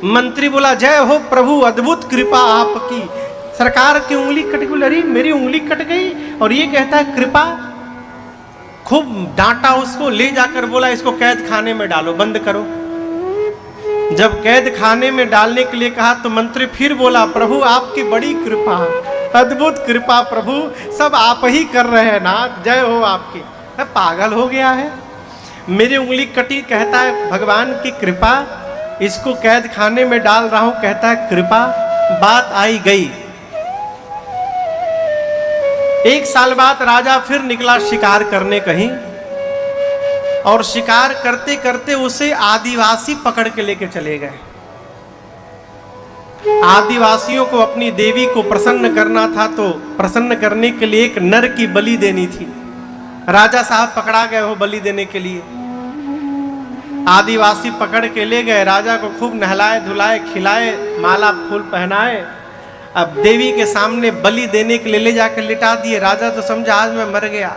Speaker 1: मंत्री बोला जय हो प्रभु अद्भुत कृपा आपकी, सरकार की उंगली कट गई। अरे मेरी उंगली कट गई और ये कहता है कृपा। खूब डांटा उसको, ले जाकर बोला इसको कैद खाने में डालो, बंद करो। जब कैद खाने में डालने के लिए कहा तो मंत्री फिर बोला प्रभु आपकी बड़ी कृपा, अद्भुत कृपा प्रभु, सब आप ही कर रहे हैं ना, जय हो आपकी। पागल हो गया है, मेरी उंगली कटी कहता है भगवान की कृपा, इसको कैद खाने में डाल रहा हूं कहता है कृपा। बात आई गई। एक साल बाद राजा फिर निकला शिकार करने कहीं, और शिकार करते करते उसे आदिवासी पकड़ के लेके चले गए। आदिवासियों को अपनी देवी को प्रसन्न करना था, तो प्रसन्न करने के लिए एक नर की बलि देनी थी। राजा साहब पकड़ा गए हो बलि देने के लिए। आदिवासी पकड़ के ले गए, राजा को खूब नहलाए धुलाए खिलाए, माला फूल पहनाए। अब देवी के सामने बलि देने के लिए ले जाकर लिटा दिए। राजा तो समझा आज मैं मर गया।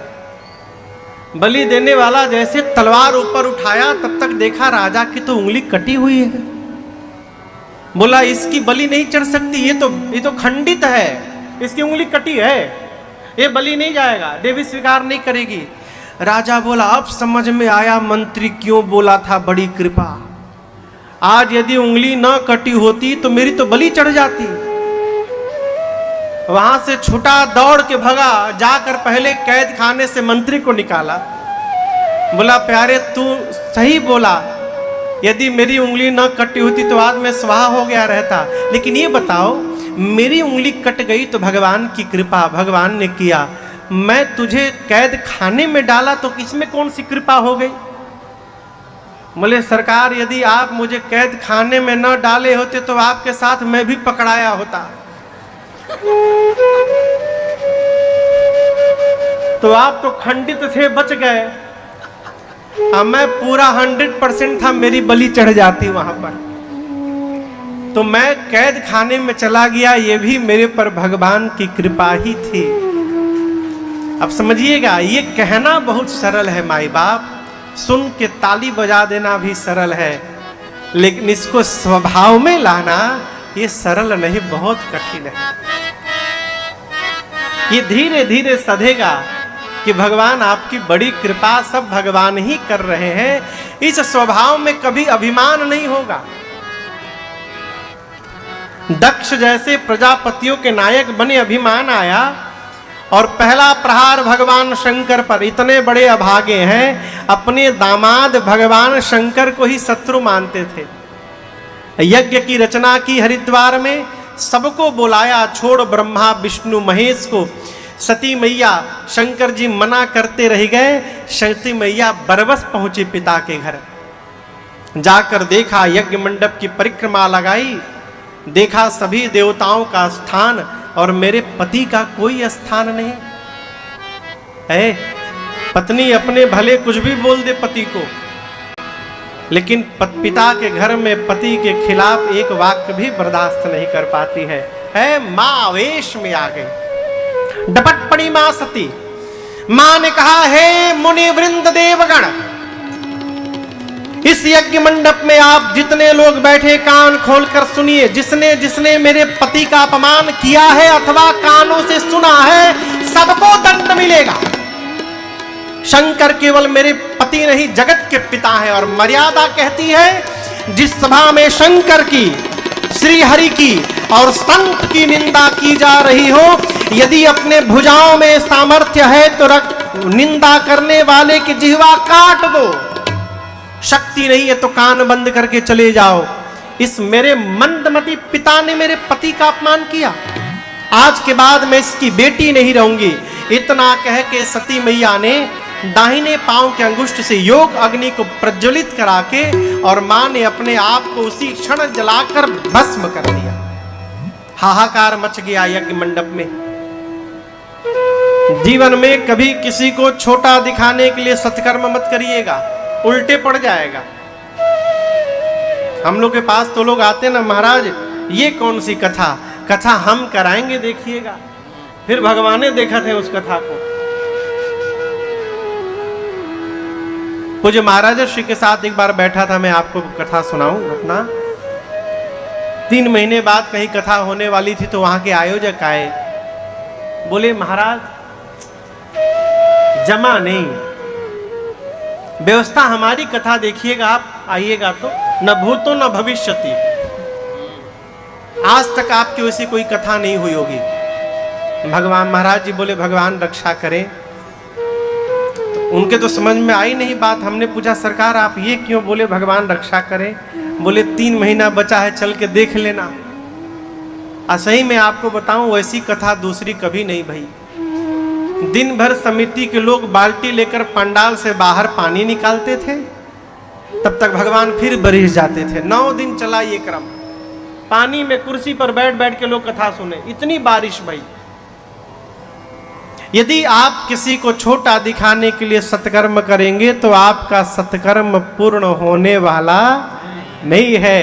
Speaker 1: बलि देने वाला जैसे तलवार ऊपर उठाया तब तक देखा राजा की तो उंगली कटी हुई है। बोला इसकी बलि नहीं चढ़ सकती, ये तो खंडित है, इसकी उंगली कटी है, ये बलि नहीं जाएगा, देवी स्वीकार नहीं करेगी। राजा बोला अब समझ में आया मंत्री क्यों बोला था बड़ी कृपा। आज यदि उंगली न कटी होती तो मेरी तो बलि चढ़ जाती। वहां से छुटा, दौड़ के भगा, जाकर पहले कैद खाने से मंत्री को निकाला। बोला प्यारे तू सही बोला, यदि मेरी उंगली न कटी होती तो आज मैं स्वाहा हो गया रहता, लेकिन ये बताओ मेरी उंगली कट गई तो भगवान की कृपा, भगवान ने किया। मैं तुझे कैद खाने में डाला तो इसमें कौन सी कृपा हो गई। बोले सरकार यदि आप मुझे कैद खाने में न डाले होते तो आपके साथ मैं भी पकड़ाया होता, तो आप तो खंडित थे बच गए, अब मैं पूरा 100% था, मेरी बलि चढ़ जाती वहां पर। तो मैं कैद खाने में चला गया, ये भी मेरे पर भगवान की कृपा ही थी। अब समझिएगा ये कहना बहुत सरल है माई बाप, सुन के ताली बजा देना भी सरल है, लेकिन इसको स्वभाव में लाना ये सरल नहीं, बहुत कठिन है। ये धीरे धीरे सधेगा कि भगवान आपकी बड़ी कृपा, सब भगवान ही कर रहे हैं। इस स्वभाव में कभी अभिमान नहीं होगा। दक्ष जैसे प्रजापतियों के नायक बने, अभिमान आया और पहला प्रहार भगवान शंकर पर। इतने बड़े अभागे हैं, अपने दामाद भगवान शंकर को ही शत्रु मानते थे। यज्ञ की रचना की हरिद्वार में, सबको बुलाया छोड़ ब्रह्मा विष्णु महेश को। सती मैया, शंकर जी मना करते रह गए। सती मैया बरबस पहुंची पिता के घर, जाकर देखा यज्ञ मंडप की परिक्रमा लगाई, देखा सभी देवताओं का स्थान और मेरे पति का कोई स्थान नहीं है। पत्नी अपने भले कुछ भी बोल दे पति को, लेकिन पिता के घर में पति के खिलाफ एक वाक्य भी बर्दाश्त नहीं कर पाती है। मां आवेश में आ गई, डपट पड़ी मां सती। मां ने कहा हे मुनि वृंद देवगण, इस यज्ञ मंडप में आप जितने लोग बैठे कान खोलकर सुनिए। जिसने जिसने मेरे पति का अपमान किया है अथवा कानों से सुना है, सबको दंड मिलेगा। शंकर केवल मेरे पति नहीं जगत के पिता है। और मर्यादा कहती है जिस सभा में शंकर की, श्री हरि की और संत की निंदा की जा रही हो, यदि अपने भुजाओं में सामर्थ्य है तो निंदा करने वाले की जिह्वा काट दो, शक्ति नहीं है तो कान बंद करके चले जाओ। इस मेरे मंदमती पिता ने मेरे पति का अपमान किया, आज के बाद मैं इसकी बेटी नहीं रहूंगी। इतना कह के सती मैया ने दाहिने पांव के अंगुष्ठ से योग अग्नि को प्रज्वलित करा के और मां ने अपने आप को उसी क्षण जलाकर भस्म कर दिया। हाहाकार मच गया यज्ञ मंडप में। जीवन में कभी किसी को छोटा दिखाने के लिए सत्कर्म मत करिएगा, उल्टे पड़ जाएगा। हम लोग के पास तो लोग आते ना, महाराज ये कौन सी कथा, कथा हम कराएंगे देखिएगा। फिर भगवान ने देखा थे उस कथा को। पूज्य महाराज श्री के साथ एक बार बैठा था, मैं आपको कथा सुनाऊं घटना। 3 महीने बाद कहीं कथा होने वाली थी तो वहां के आयोजक आए, बोले महाराज जमा नहीं, व्यवस्था हमारी कथा देखिएगा, आप आइएगा तो न भूतो न भविष्यति, आज तक आपकी वैसी कोई कथा नहीं हुई होगी। भगवान महाराज जी बोले भगवान रक्षा करें। तो उनके तो समझ में आई नहीं बात। हमने पूछा सरकार आप ये क्यों? बोले भगवान रक्षा करें। बोले 3 महीना बचा है, चल के देख लेना। सही में आपको बताऊं वैसी कथा दूसरी कभी नहीं भई। दिन भर समिति के लोग बाल्टी लेकर पंडाल से बाहर पानी निकालते थे, तब तक भगवान फिर बरिश जाते थे। 9 दिन चला ये क्रम। पानी में कुर्सी पर बैठ बैठ के लोग कथा सुने, इतनी बारिश भई। यदि आप किसी को छोटा दिखाने के लिए सत्कर्म करेंगे तो आपका सत्कर्म पूर्ण होने वाला नहीं है।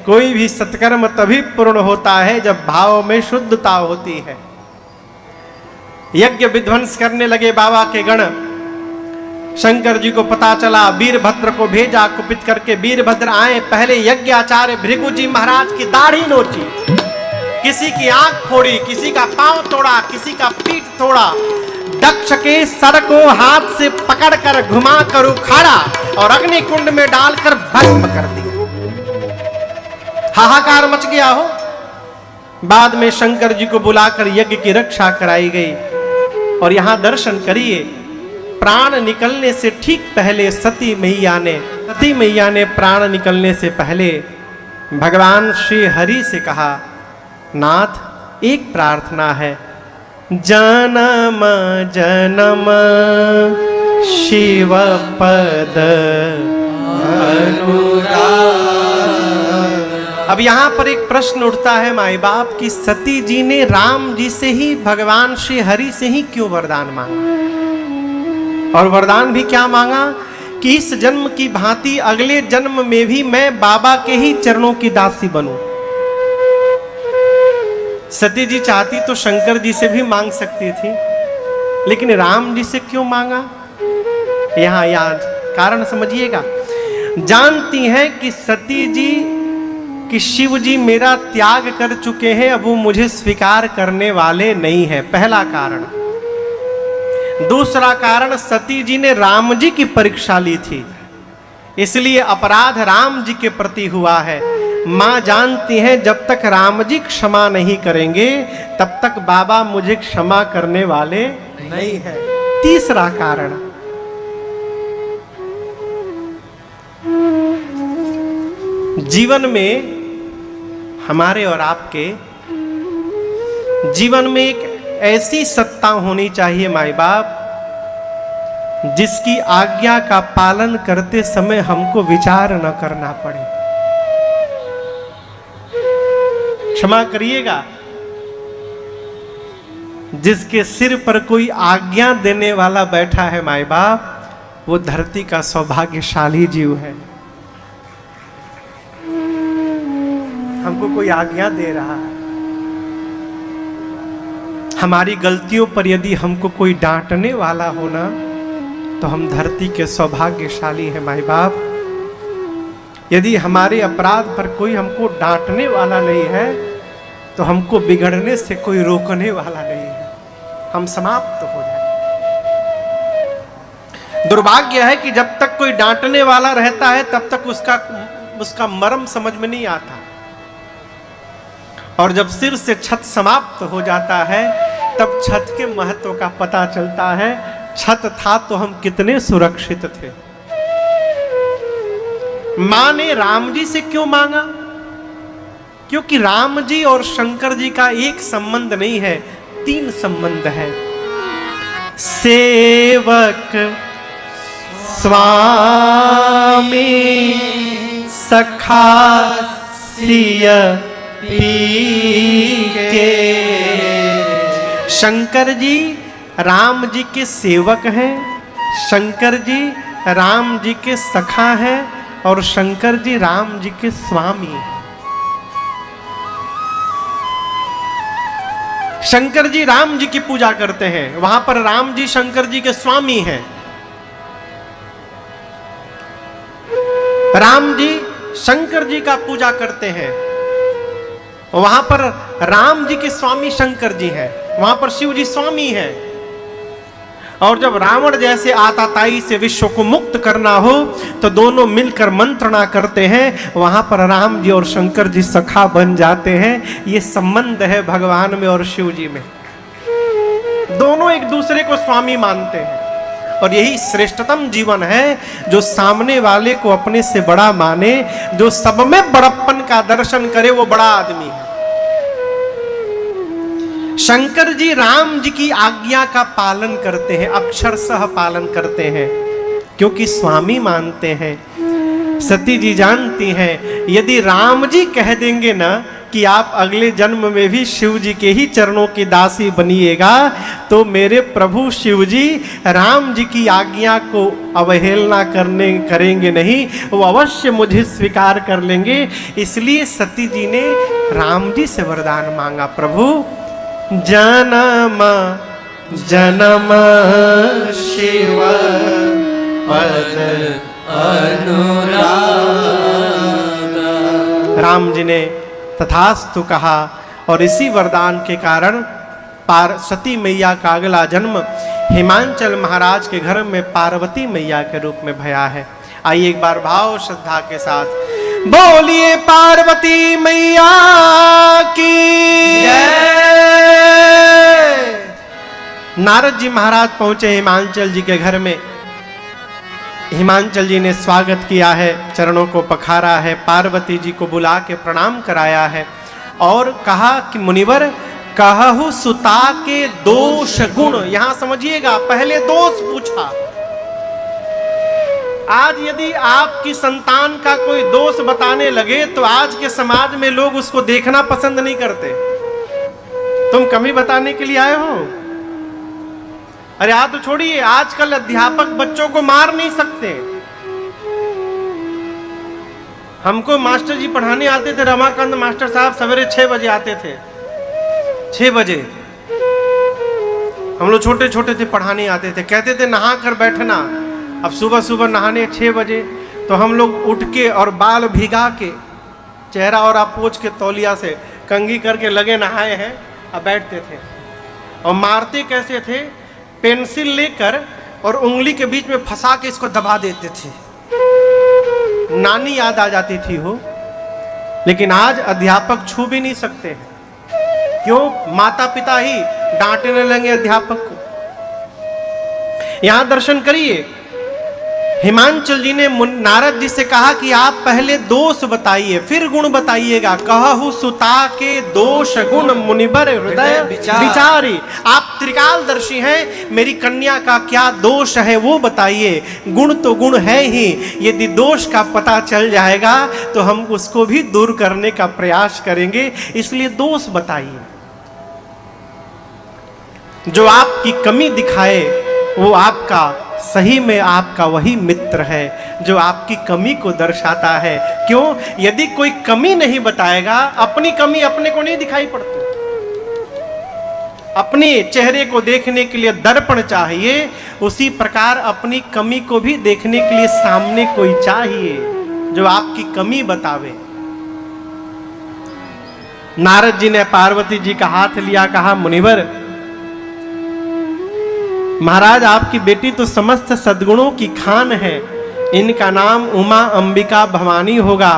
Speaker 1: कोई भी सत्कर्म तभी पूर्ण होता है जब भाव में शुद्धता होती है। यज्ञ विध्वंस करने लगे बाबा के गण। शंकर जी को पता चला, वीरभद्र को भेजा कुपित करके। वीरभद्र आए, पहले यज्ञ आचार्य भृगु जी महाराज की दाढ़ी नोची, किसी की आंख फोड़ी, किसी का पांव तोड़ा, किसी का पीठ तोड़ा। दक्ष के सर को हाथ से पकड़कर घुमा कर उखाड़ा और अग्नि कुंड में डालकर भस्म कर दिया। हाहाकार मच गया हो। बाद में शंकर जी को बुलाकर यज्ञ की रक्षा कराई गई। और यहां दर्शन करिए, प्राण निकलने से ठीक पहले सती मैया ने प्राण निकलने से पहले भगवान श्री हरि से कहा, नाथ एक प्रार्थना है, जन्म जन्म शिव पद अनुराग। अब यहां पर एक प्रश्न उठता है माई बाप की, सती जी ने राम जी से ही, भगवान श्री हरि से ही क्यों वरदान मांगा? और वरदान भी क्या मांगा कि इस जन्म की भांति अगले जन्म में भी मैं बाबा के ही चरणों की दासी बनूं। सती जी चाहती तो शंकर जी से भी मांग सकती थी, लेकिन राम जी से क्यों मांगा? यहां कारण समझिएगा। जानती हैं कि सती जी कि शिव जी मेरा त्याग कर चुके हैं, अब वो मुझे स्वीकार करने वाले नहीं है, पहला कारण। दूसरा कारण, सती जी ने राम जी की परीक्षा ली थी, इसलिए अपराध राम जी के प्रति हुआ है। मां जानती हैं जब तक राम जी क्षमा नहीं करेंगे तब तक बाबा मुझे क्षमा करने वाले नहीं है। तीसरा कारण, जीवन में हमारे और आपके जीवन में एक ऐसी सत्ता होनी चाहिए माई बाप, जिसकी आज्ञा का पालन करते समय हमको विचार न करना पड़े। क्षमा करिएगा, जिसके सिर पर कोई आज्ञा देने वाला बैठा है माई बाप, वो धरती का सौभाग्यशाली जीव है। हमको कोई आज्ञा दे रहा है। हमारी गलतियों पर यदि हमको कोई डांटने वाला होना तो हम धरती के सौभाग्यशाली हैं माई बाप। यदि हमारे अपराध पर कोई हमको डांटने वाला नहीं है तो हमको बिगड़ने से कोई रोकने वाला नहीं है, हम समाप्त हो जाए। दुर्भाग्य है कि जब तक कोई डांटने वाला रहता है तब तक उसका मर्म समझ में नहीं आता, और जब सिर से छत समाप्त हो जाता है तब छत के महत्व का पता चलता है। छत था तो हम कितने सुरक्षित थे। मां ने राम जी से क्यों मांगा? क्योंकि राम जी और शंकर जी का एक संबंध नहीं है, 3 संबंध है। सेवक, स्वामी, सखा, सिय पी के। शंकर जी राम जी के सेवक हैं, शंकर जी राम जी के सखा हैं और शंकर जी राम जी के स्वामी हैं। शंकर जी राम जी की पूजा करते हैं, वहां पर राम जी शंकर जी के स्वामी हैं। राम जी शंकर जी का पूजा करते हैं, वहां पर राम जी के स्वामी शंकर जी हैं, वहां पर शिव जी स्वामी हैं। और जब रावण जैसे आताताई से विश्व को मुक्त करना हो तो दोनों मिलकर मंत्रणा करते हैं, वहां पर राम जी और शंकर जी सखा बन जाते हैं। ये संबंध है भगवान में और शिव जी में, दोनों एक दूसरे को स्वामी मानते हैं। और यही श्रेष्ठतम जीवन है, जो सामने वाले को अपने से बड़ा माने, जो सब में बड़प्पन का दर्शन करे, वो बड़ा आदमी है। शंकर जी राम जी की आज्ञा का पालन करते हैं, अक्षरशः पालन करते हैं, क्योंकि स्वामी मानते हैं। सती जी जानती हैं, यदि राम जी कह देंगे ना कि आप अगले जन्म में भी शिव जी के ही चरणों की दासी बनिएगा, तो मेरे प्रभु शिव जी राम जी की आज्ञा को अवहेलना करेंगे नहीं, वो अवश्य मुझे स्वीकार कर लेंगे। इसलिए सती जी ने राम जी से वरदान मांगा, प्रभु जन्म जन्म शिव पद अनुराग। राम जी ने तथास्तु कहा और इसी वरदान के कारण सती मैया का अगला जन्म हिमांचल महाराज के घर में पार्वती मैया के रूप में भया है। आइए एक बार भाव श्रद्धा के साथ बोलिए पार्वती मैया की जय। नारद जी महाराज पहुंचे हिमांचल जी के घर में। हिमांचल जी ने स्वागत किया है, चरणों को पखारा है, पार्वती जी को बुला के प्रणाम कराया है और कहा कि मुनिवर कहु सुता के दोष गुण। यहां समझिएगा, पहले दोष पूछा। आज यदि आपकी संतान का कोई दोष बताने लगे तो आज के समाज में लोग उसको देखना पसंद नहीं करते। तुम कमी बताने के लिए आए हो? अरे आप तो छोड़िए, आजकल अध्यापक बच्चों को मार नहीं सकते। हमको मास्टर जी पढ़ाने आते थे, रमाकांत मास्टर साहब सवेरे 6 बजे आते थे। 6 बजे हम लोग छोटे छोटे थे, पढ़ाने आते थे, कहते थे नहा कर बैठना। अब सुबह सुबह नहाने 6 बजे तो हम लोग उठ के और बाल भिगा के, चेहरा और आप पोंछ के तौलिया से कंघी करके लगे नहाए हैं, अब बैठते थे। और मारते कैसे थे? पेंसिल लेकर और उंगली के बीच में फंसा के इसको दबा देते थे। नानी याद आ जाती थी हो। लेकिन आज अध्यापक छू भी नहीं सकते हैं। क्यों? माता पिता ही डांटने लगे अध्यापक को। यहां दर्शन करिए, हिमांचल जी ने नारद जी से कहा कि आप पहले दोष बताइए फिर गुण बताइएगा। कहु सुता के दोष गुण मुनिवर हृदय विचारी। आप त्रिकालदर्शी हैं, मेरी कन्या का क्या दोष है वो बताइए। गुण तो गुण है ही, यदि दोष का पता चल जाएगा तो हम उसको भी दूर करने का प्रयास करेंगे, इसलिए दोष बताइए। जो आपकी कमी दिखाए वो आपका सही में आपका वही मित्र है जो आपकी कमी को दर्शाता है। क्यों? यदि कोई कमी नहीं बताएगा, अपनी कमी अपने को नहीं दिखाई पड़ती। अपने चेहरे को देखने के लिए दर्पण चाहिए, उसी प्रकार अपनी कमी को भी देखने के लिए सामने कोई चाहिए जो आपकी कमी बतावे। नारद जी ने पार्वती जी का हाथ लिया, कहा मुनिवर महाराज आपकी बेटी तो समस्त सद्गुणों की खान है, इनका नाम उमा अंबिका भवानी होगा।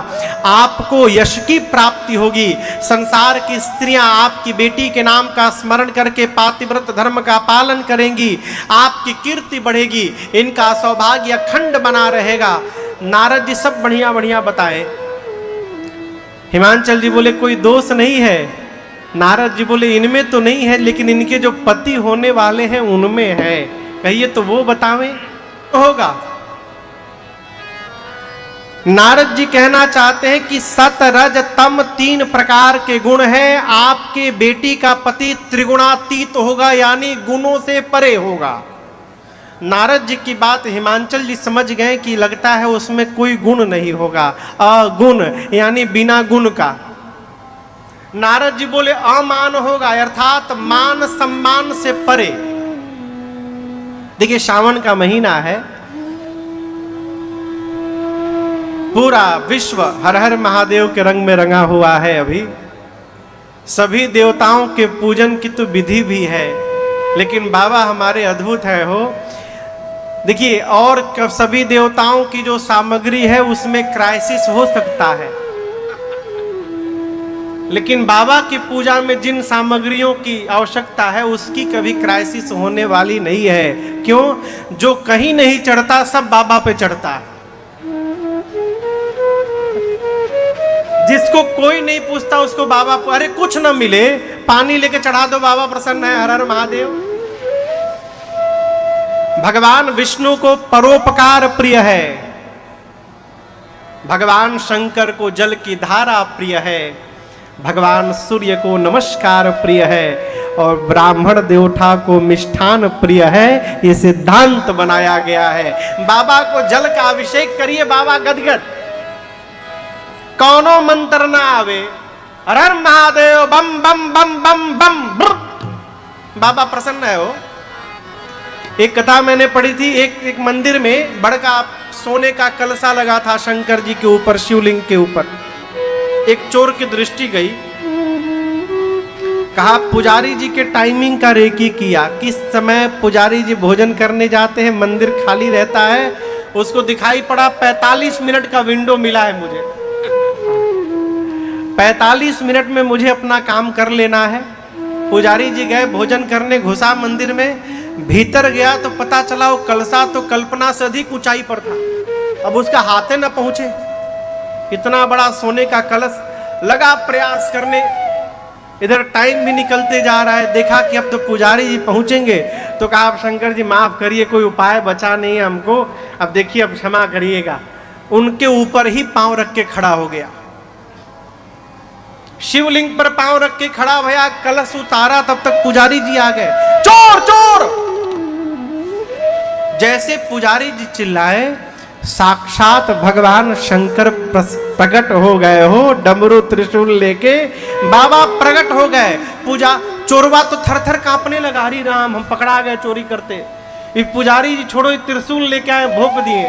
Speaker 1: आपको यश की प्राप्ति होगी। संसार की स्त्रियां आपकी बेटी के नाम का स्मरण करके पातिव्रत धर्म का पालन करेंगी, आपकी कीर्ति बढ़ेगी, इनका सौभाग्य अखंड बना रहेगा। नारद जी सब बढ़िया बढ़िया बताए। हिमांचल जी बोले कोई दोष नहीं है। नारद जी बोले इनमें तो नहीं है, लेकिन इनके जो पति होने वाले हैं उनमें है। कहिए तो वो बतावें होगा। नारद जी कहना चाहते हैं कि सत रज तम 3 प्रकार के गुण हैं। आपके बेटी का पति त्रिगुणातीत होगा, यानी गुणों से परे होगा। नारद जी की बात हिमांचल जी समझ गए कि लगता है उसमें कोई गुण नहीं होगा, अगुण यानी बिना गुण का। नारद जी बोले अमान होगा, अर्थात मान सम्मान से परे। देखिए श्रावण का महीना है, पूरा विश्व हर हर महादेव के रंग में रंगा हुआ है। अभी सभी देवताओं के पूजन की तो विधि भी है, लेकिन बाबा हमारे अद्भुत है हो। देखिए और सभी देवताओं की जो सामग्री है उसमें क्राइसिस हो सकता है, लेकिन बाबा की पूजा में जिन सामग्रियों की आवश्यकता है उसकी कभी क्राइसिस होने वाली नहीं है। क्यों? जो कहीं नहीं चढ़ता सब बाबा पे चढ़ता है। जिसको कोई नहीं पूछता उसको बाबा, अरे कुछ ना मिले पानी लेके चढ़ा दो, बाबा प्रसन्न है, हर हर महादेव। भगवान विष्णु को परोपकार प्रिय है, भगवान शंकर को जल की धारा प्रिय है, भगवान सूर्य को नमस्कार प्रिय है, और ब्राह्मण देवता को मिष्ठान प्रिय है। ये सिद्धांत बनाया गया है। बाबा को जल का अभिषेक करिए, बाबा गदगद, कौनो मंत्र ना आवे, हर हर महादेव बम बम बम बम बम ब्र। बाबा प्रसन्न है वो। एक कथा मैंने पढ़ी थी, एक मंदिर में बड़का सोने का कलसा लगा था शंकर जी के ऊपर, शिवलिंग के ऊपर। एक चोर की दृष्टि गई, कहा पुजारी जी के टाइमिंग का रेकी किया, किस समय पुजारी जी भोजन करने जाते हैं, मंदिर खाली रहता है। उसको दिखाई पड़ा 45 मिनट का विंडो मिला है मुझे, 45 मिनट में मुझे अपना काम कर लेना है। पुजारी जी गए, भोजन करने घुसा मंदिर में, भीतर गया तो पता चला वो कलसा तो कल्पना से अधिक ऊंचाई पर था। अब उसका हाथे न पहुंचे, इतना बड़ा सोने का कलश। लगा प्रयास करने, इधर टाइम भी निकलते जा रहा है। देखा कि अब तो पुजारी जी पहुंचेंगे, तो कहा आप शंकर जी माफ करिए, कोई उपाय बचा नहीं है हमको, अब देखिए अब क्षमा करिएगा। उनके ऊपर ही पांव रख के खड़ा हो गया, शिवलिंग पर पांव रख के खड़ा भया, कलश उतारा, तब तक पुजारी जी आ गए। चोर चोर! जैसे पुजारी जी चिल्लाए, साक्षात भगवान शंकर प्रकट हो गए हो, डमरू त्रिशूल लेके बाबा प्रकट हो गए। पूजा चोरवा तो थर थर कांपने लगा, हरी राम हम पकड़ा गए चोरी करते। ये पुजारी जी छोड़ो, त्रिशूल लेके आए, भोंक दिए।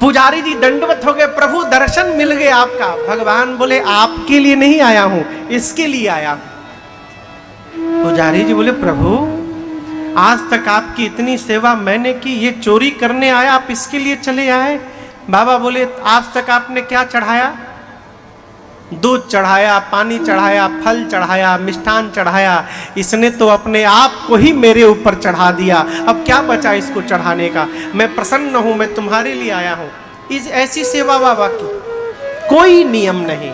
Speaker 1: पुजारी जी दंडवत हो गए, प्रभु दर्शन मिल गए आपका। भगवान बोले आपके लिए नहीं आया हूं, इसके लिए आया हूं। पुजारी जी बोले प्रभु आज तक आपकी इतनी सेवा मैंने की, ये चोरी करने आया, आप इसके लिए चले आए? बाबा बोले आज तक आपने क्या चढ़ाया? दूध चढ़ाया, पानी चढ़ाया, फल चढ़ाया, मिष्ठान चढ़ाया, इसने तो अपने आप को ही मेरे ऊपर चढ़ा दिया। अब क्या बचा इसको चढ़ाने का? मैं प्रसन्न हूं, मैं तुम्हारे लिए आया हूं। इस ऐसी सेवा बाबा की कोई नियम नहीं,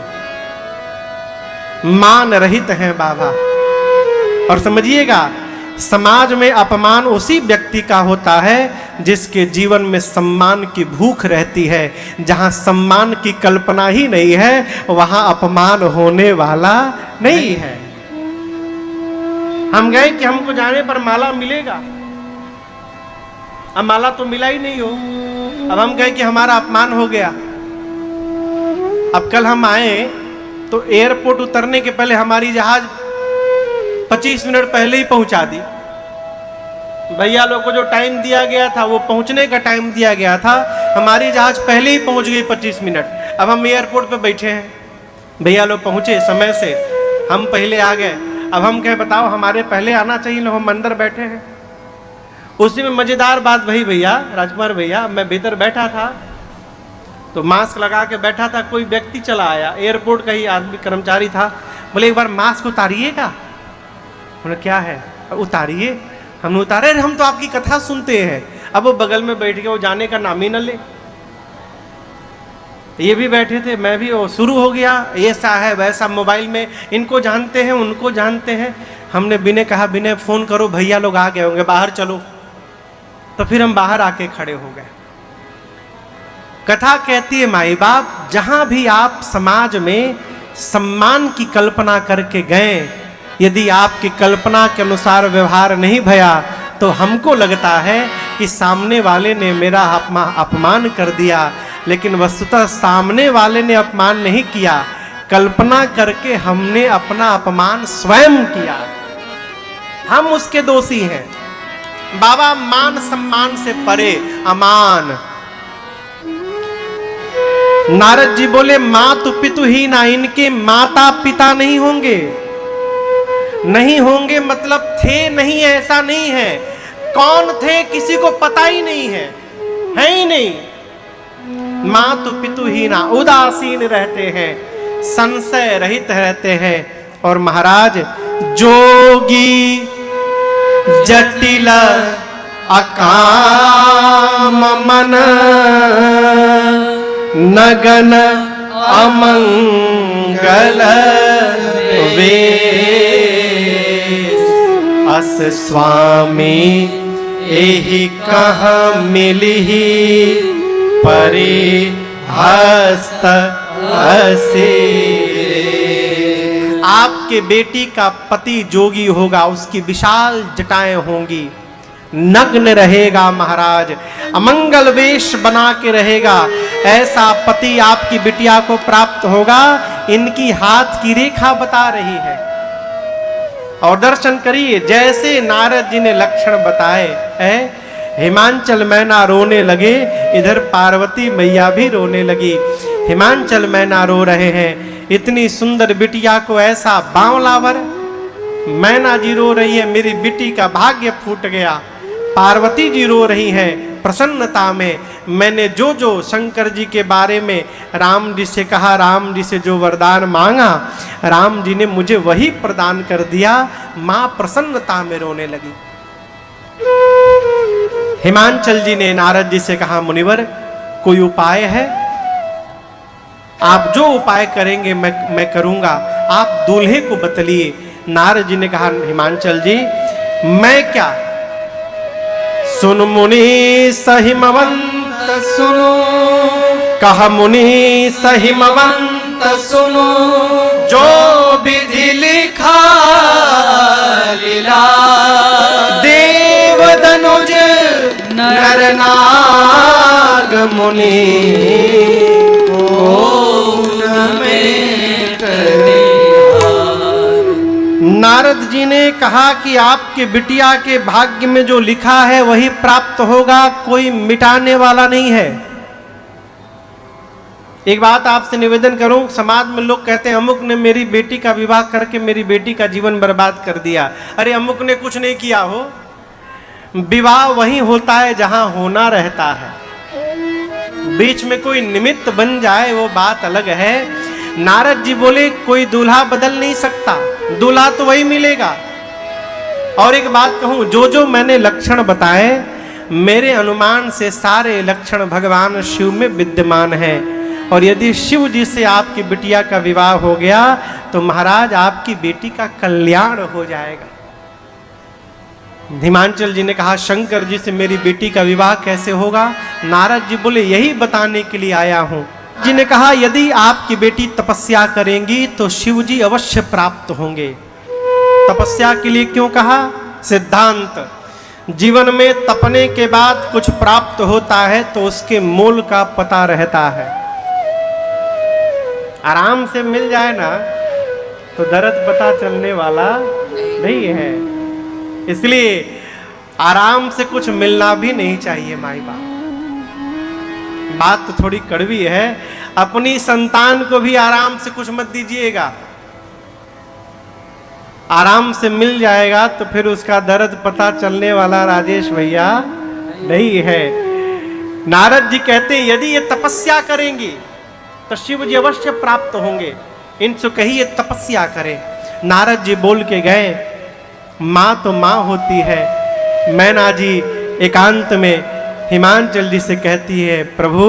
Speaker 1: मान रहित हैं बाबा। और समझिएगा, समाज में अपमान उसी व्यक्ति का होता है जिसके जीवन में सम्मान की भूख रहती है। जहां सम्मान की कल्पना ही नहीं है, वहां अपमान होने वाला नहीं है। हम गए कि हमको जाने पर माला मिलेगा, अब माला तो मिला ही नहीं हो। अब हम गए कि हमारा अपमान हो गया। अब कल हम आए तो एयरपोर्ट उतरने के पहले हमारी जहाज 25 मिनट पहले ही पहुंचा दी। भैया लोग को जो टाइम दिया गया था, वो पहुंचने का टाइम दिया गया था, हमारी जहाज पहले ही पहुंच गई 25 मिनट। अब हम एयरपोर्ट पे बैठे हैं, भैया लोग पहुंचे समय से, हम पहले आ गए। अब हम कहे बताओ हमारे पहले आना चाहिए, लोग हम अंदर बैठे हैं। उसी में मजेदार बात वही भैया, राजकुमार भैया, मैं भीतर बैठा था तो मास्क लगा के बैठा था, कोई व्यक्ति चला आया, एयरपोर्ट का ही आदमी कर्मचारी था। बोले एक बार मास्क उतारिएगा। बोले क्या है? उतारिए। हमने उतारे, हम तो आपकी कथा सुनते हैं। अब वो बगल में बैठ के वो जाने का नाम ही न ले। ये भी बैठे थे, मैं भी, वो शुरू हो गया ऐसा है वैसा, मोबाइल में इनको जानते हैं उनको जानते हैं। हमने विनय कहा, विनय फ़ोन करो, भैया लोग आ गए होंगे, बाहर चलो। तो फिर हम बाहर आके खड़े हो गए। कथा कहती है माई बाप, जहां भी आप समाज में सम्मान की कल्पना करके गए, यदि आपकी कल्पना के अनुसार व्यवहार नहीं भया तो हमको लगता है कि सामने वाले ने मेरा अपमान कर दिया, लेकिन वस्तुतः सामने वाले ने अपमान नहीं किया, कल्पना करके हमने अपना अपमान स्वयं किया, हम उसके दोषी हैं। बाबा मान सम्मान से परे अमान। नारद जी बोले मातु पितु ही ना, इनके माता पिता नहीं होंगे। नहीं होंगे मतलब थे नहीं, ऐसा नहीं है। कौन थे किसी को पता ही नहीं है ही नहीं। मातु पितु ही ना, उदासीन रहते हैं, संशय रहित रहते हैं। और महाराज जोगी जटिल अकाम मन, नगन अमंगल वेश, अस स्वामी एहि कहाँ मिलहि, परि हस्त असे। आपके बेटी का पति जोगी होगा, उसकी विशाल जटाएं होंगी, नग्न रहेगा महाराज, अमंगल वेश बना के रहेगा। ऐसा पति आपकी बिटिया को प्राप्त होगा। इनकी हाथ की रेखा बता रही है। और दर्शन करिए, जैसे नारद जी ने लक्षण बताए हैं, हिमांचल मैना रोने लगे, इधर पार्वती मैया भी रोने लगी। हिमांचल मैना रो रहे हैं, इतनी सुंदर बिटिया को ऐसा बावलावर। मैना जी रो रही है, मेरी बिटी का भाग्य फूट गया। पार्वती जी रो रही हैं प्रसन्नता में, मैंने जो जो शंकर जी के बारे में राम जी से कहा, राम जी से जो वरदान मांगा, राम जी ने मुझे वही प्रदान कर दिया। मां प्रसन्नता में रोने लगी। हिमांचल जी ने नारद जी से कहा, मुनिवर कोई उपाय है? आप जो उपाय करेंगे मैं करूंगा, आप दूल्हे को बतलिए। नारद जी ने कहा, हिमांचल जी मैं क्या, सुन मुनि सहिमवंत सुनो, कहा मुनि सहिमवंत सुनो, जो विधि लिखा लीला, देव धनुज नर नाग मुनि नारद जी ने कहा कि आपके बिटिया के भाग्य में जो लिखा है वही प्राप्त होगा, कोई मिटाने वाला नहीं है। एक बात आपसे निवेदन करूं, समाज में लोग कहते हैं अमुक ने मेरी बेटी का विवाह करके मेरी बेटी का जीवन बर्बाद कर दिया। अरे अमुक ने कुछ नहीं किया हो। विवाह वहीं होता है जहां होना रहता है। बीच में कोई निमित्त बन जाए वो बात अलग है। नारद जी बोले कोई दूल्हा बदल नहीं सकता, दूल्हा तो वही मिलेगा। और एक बात कहूं, जो जो मैंने लक्षण बताए, मेरे अनुमान से सारे लक्षण भगवान शिव में विद्यमान हैं। और यदि शिव जी से आपकी बिटिया का विवाह हो गया तो महाराज आपकी बेटी का कल्याण हो जाएगा। हिमांचल जी ने कहा, शंकर जी से मेरी बेटी का विवाह कैसे होगा? नारद जी बोले यही बताने के लिए आया हूं। जी ने कहा, यदि आपकी बेटी तपस्या करेंगी तो शिव जी अवश्य प्राप्त होंगे। तपस्या के लिए क्यों कहा? सिद्धांत, जीवन में तपने के बाद कुछ प्राप्त होता है तो उसके मूल का पता रहता है। आराम से मिल जाए ना तो दर्द पता चलने वाला नहीं है। इसलिए आराम से कुछ मिलना भी नहीं चाहिए। माई बात तो थोड़ी कड़वी है, अपनी संतान को भी आराम से कुछ मत दीजिएगा। आराम से मिल जाएगा तो फिर उसका दर्द पता चलने वाला राजेश भैया नहीं है। नारद जी कहते हैं यदि ये तपस्या करेंगी तो शिव जी अवश्य प्राप्त होंगे। इनसे कहिए तपस्या करें। नारद जी बोल के गए, माँ तो माँ होती है। मैना जी एकांत में हिमांचल जी से कहती है, प्रभु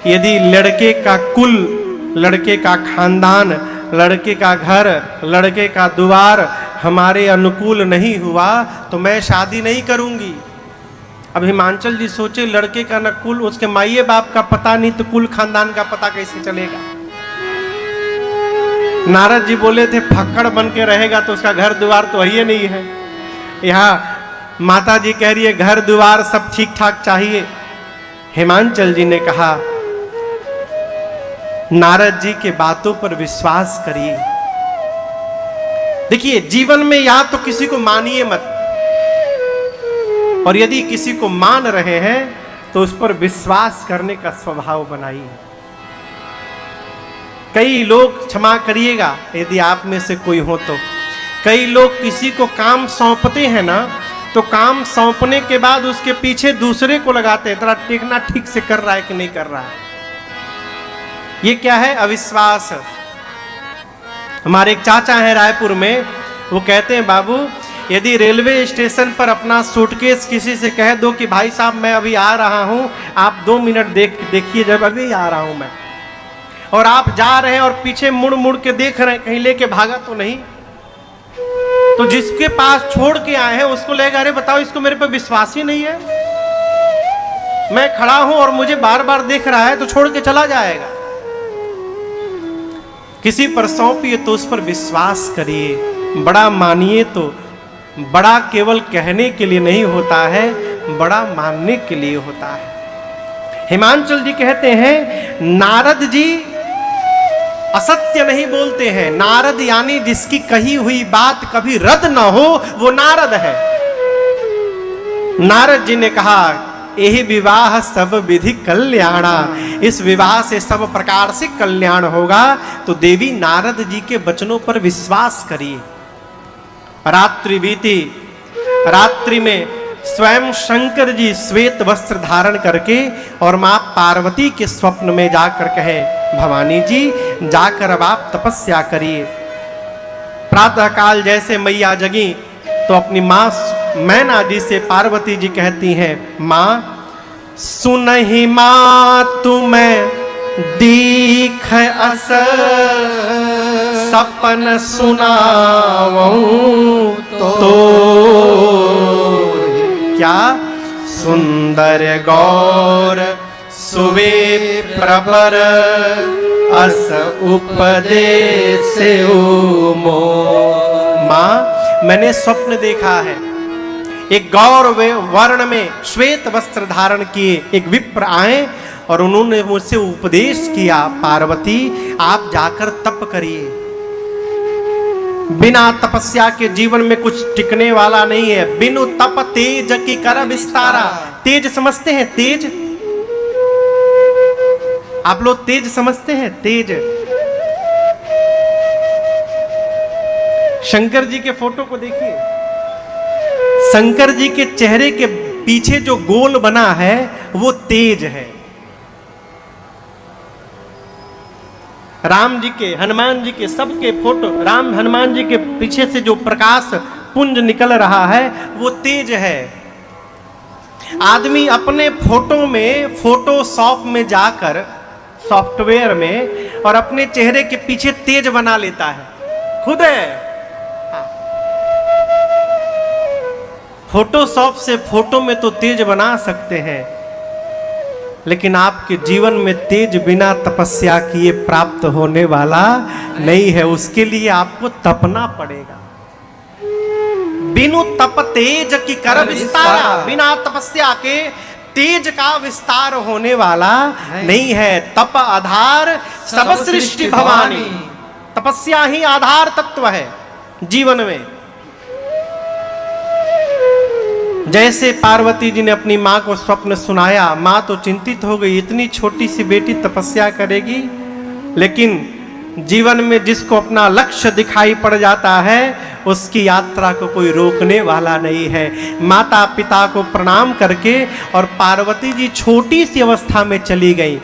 Speaker 1: यदि लड़के का कुल, लड़के का खानदान, लड़के का घर, लड़के का द्वार हमारे अनुकूल नहीं हुआ तो मैं शादी नहीं करूंगी। अब हिमांचल जी सोचे, लड़के का न कुल, उसके माइये बाप का पता नहीं तो कुल खानदान का पता कैसे चलेगा। नारद जी बोले थे फक्कड़ बन के रहेगा तो उसका घर द्वार तो ही नहीं है। यहाँ माता जी कह रही है घर द्वार सब ठीक ठाक चाहिए। हिमांचल जी ने कहा नारद जी के बातों पर विश्वास करिए। देखिए जीवन में या तो किसी को मानिए मत, और यदि किसी को मान रहे हैं तो उस पर विश्वास करने का स्वभाव बनाइए। कई लोग, क्षमा करिएगा यदि आप में से कोई हो तो, कई लोग किसी को काम सौंपते हैं ना, तो काम सौंपने के बाद उसके पीछे दूसरे को लगाते हैं, तेरा देखना ठीक से कर रहा है कि नहीं कर रहा है। ये क्या है? अविश्वास। हमारे एक चाचा हैं रायपुर में, वो कहते हैं बाबू यदि रेलवे स्टेशन पर अपना सूटकेस किसी से कह दो कि भाई साहब मैं अभी आ रहा हूं, आप 2 मिनट देखिए, जब अभी आ रहा हूं मैं, और आप जा रहे हैं और पीछे मुड़ मुड़ के देख रहे हैं कहीं लेके भागा तो नहीं, तो जिसके पास छोड़ के आए हैं उसको लगेगा अरे बताओ इसको मेरे पर विश्वास ही नहीं है, मैं खड़ा हूं और मुझे बार बार देख रहा है तो छोड़ के चला जाएगा। किसी पर सौंपिए तो उस पर विश्वास करिए, बड़ा मानिए तो बड़ा केवल कहने के लिए नहीं होता है, बड़ा मानने के लिए होता है। हिमांचल जी कहते हैं नारद जी असत्य नहीं बोलते हैं। नारद यानी जिसकी कही हुई बात कभी रद्द न हो वो नारद है। नारद जी ने कहा यही विवाह सब विधि कल्याणा, इस विवाह से सब प्रकार से कल्याण होगा। तो देवी नारद जी के वचनों पर विश्वास करिए। रात्रि बीती, रात्रि में स्वयं शंकर जी श्वेत वस्त्र धारण करके और मां पार्वती के स्वप्न में जाकर कहे भवानी जी जाकर अब आप तपस्या करिए। प्रातः काल जैसे मैया जगी तो अपनी मां मैना जी से पार्वती जी कहती हैं मां सुनहि मां तुम्हें दीख अस सपन सुनावूं तो क्या सुंदर गौर सुवे प्रबर अस उपदेश मो। मां मैंने स्वप्न देखा है, एक गौर वर्ण में श्वेत वस्त्र धारण किए एक विप्र आए और उन्होंने मुझसे उपदेश किया पार्वती आप जाकर तप करिए। बिना तपस्या के जीवन में कुछ टिकने वाला नहीं है। बिनु तप तेज की कर विस्तारा। तेज समझते हैं? तेज आप लोग तेज समझते हैं? तेज शंकर जी के फोटो को देखिए, शंकर जी के चेहरे के पीछे जो गोल बना है वो तेज है। राम जी के, हनुमान जी के, सबके फोटो, राम हनुमान जी के पीछे से जो प्रकाश पुंज निकल रहा है वो तेज है। आदमी अपने फोटो में फोटोशॉप में जाकर सॉफ्टवेयर में और अपने चेहरे के पीछे तेज बना लेता है खुद है। फोटोशॉप से फोटो में तो तेज बना सकते हैं, लेकिन आपके जीवन में तेज बिना तपस्या किए प्राप्त होने वाला नहीं है। उसके लिए आपको तपना पड़ेगा। बिनु तप तेज की कर विस्तारा। बिना तपस्या के तेज का विस्तार होने वाला नहीं है। तप आधार सब सृष्टि भवानी। तपस्या ही आधार तत्व है जीवन में। जैसे पार्वती जी ने अपनी मां को स्वप्न सुनाया, मां तो चिंतित हो गई, इतनी छोटी सी बेटी तपस्या करेगी। लेकिन जीवन में जिसको अपना लक्ष्य दिखाई पड़ जाता है उसकी यात्रा को कोई रोकने वाला नहीं है। माता पिता को प्रणाम करके और पार्वती जी छोटी सी अवस्था में चली गई।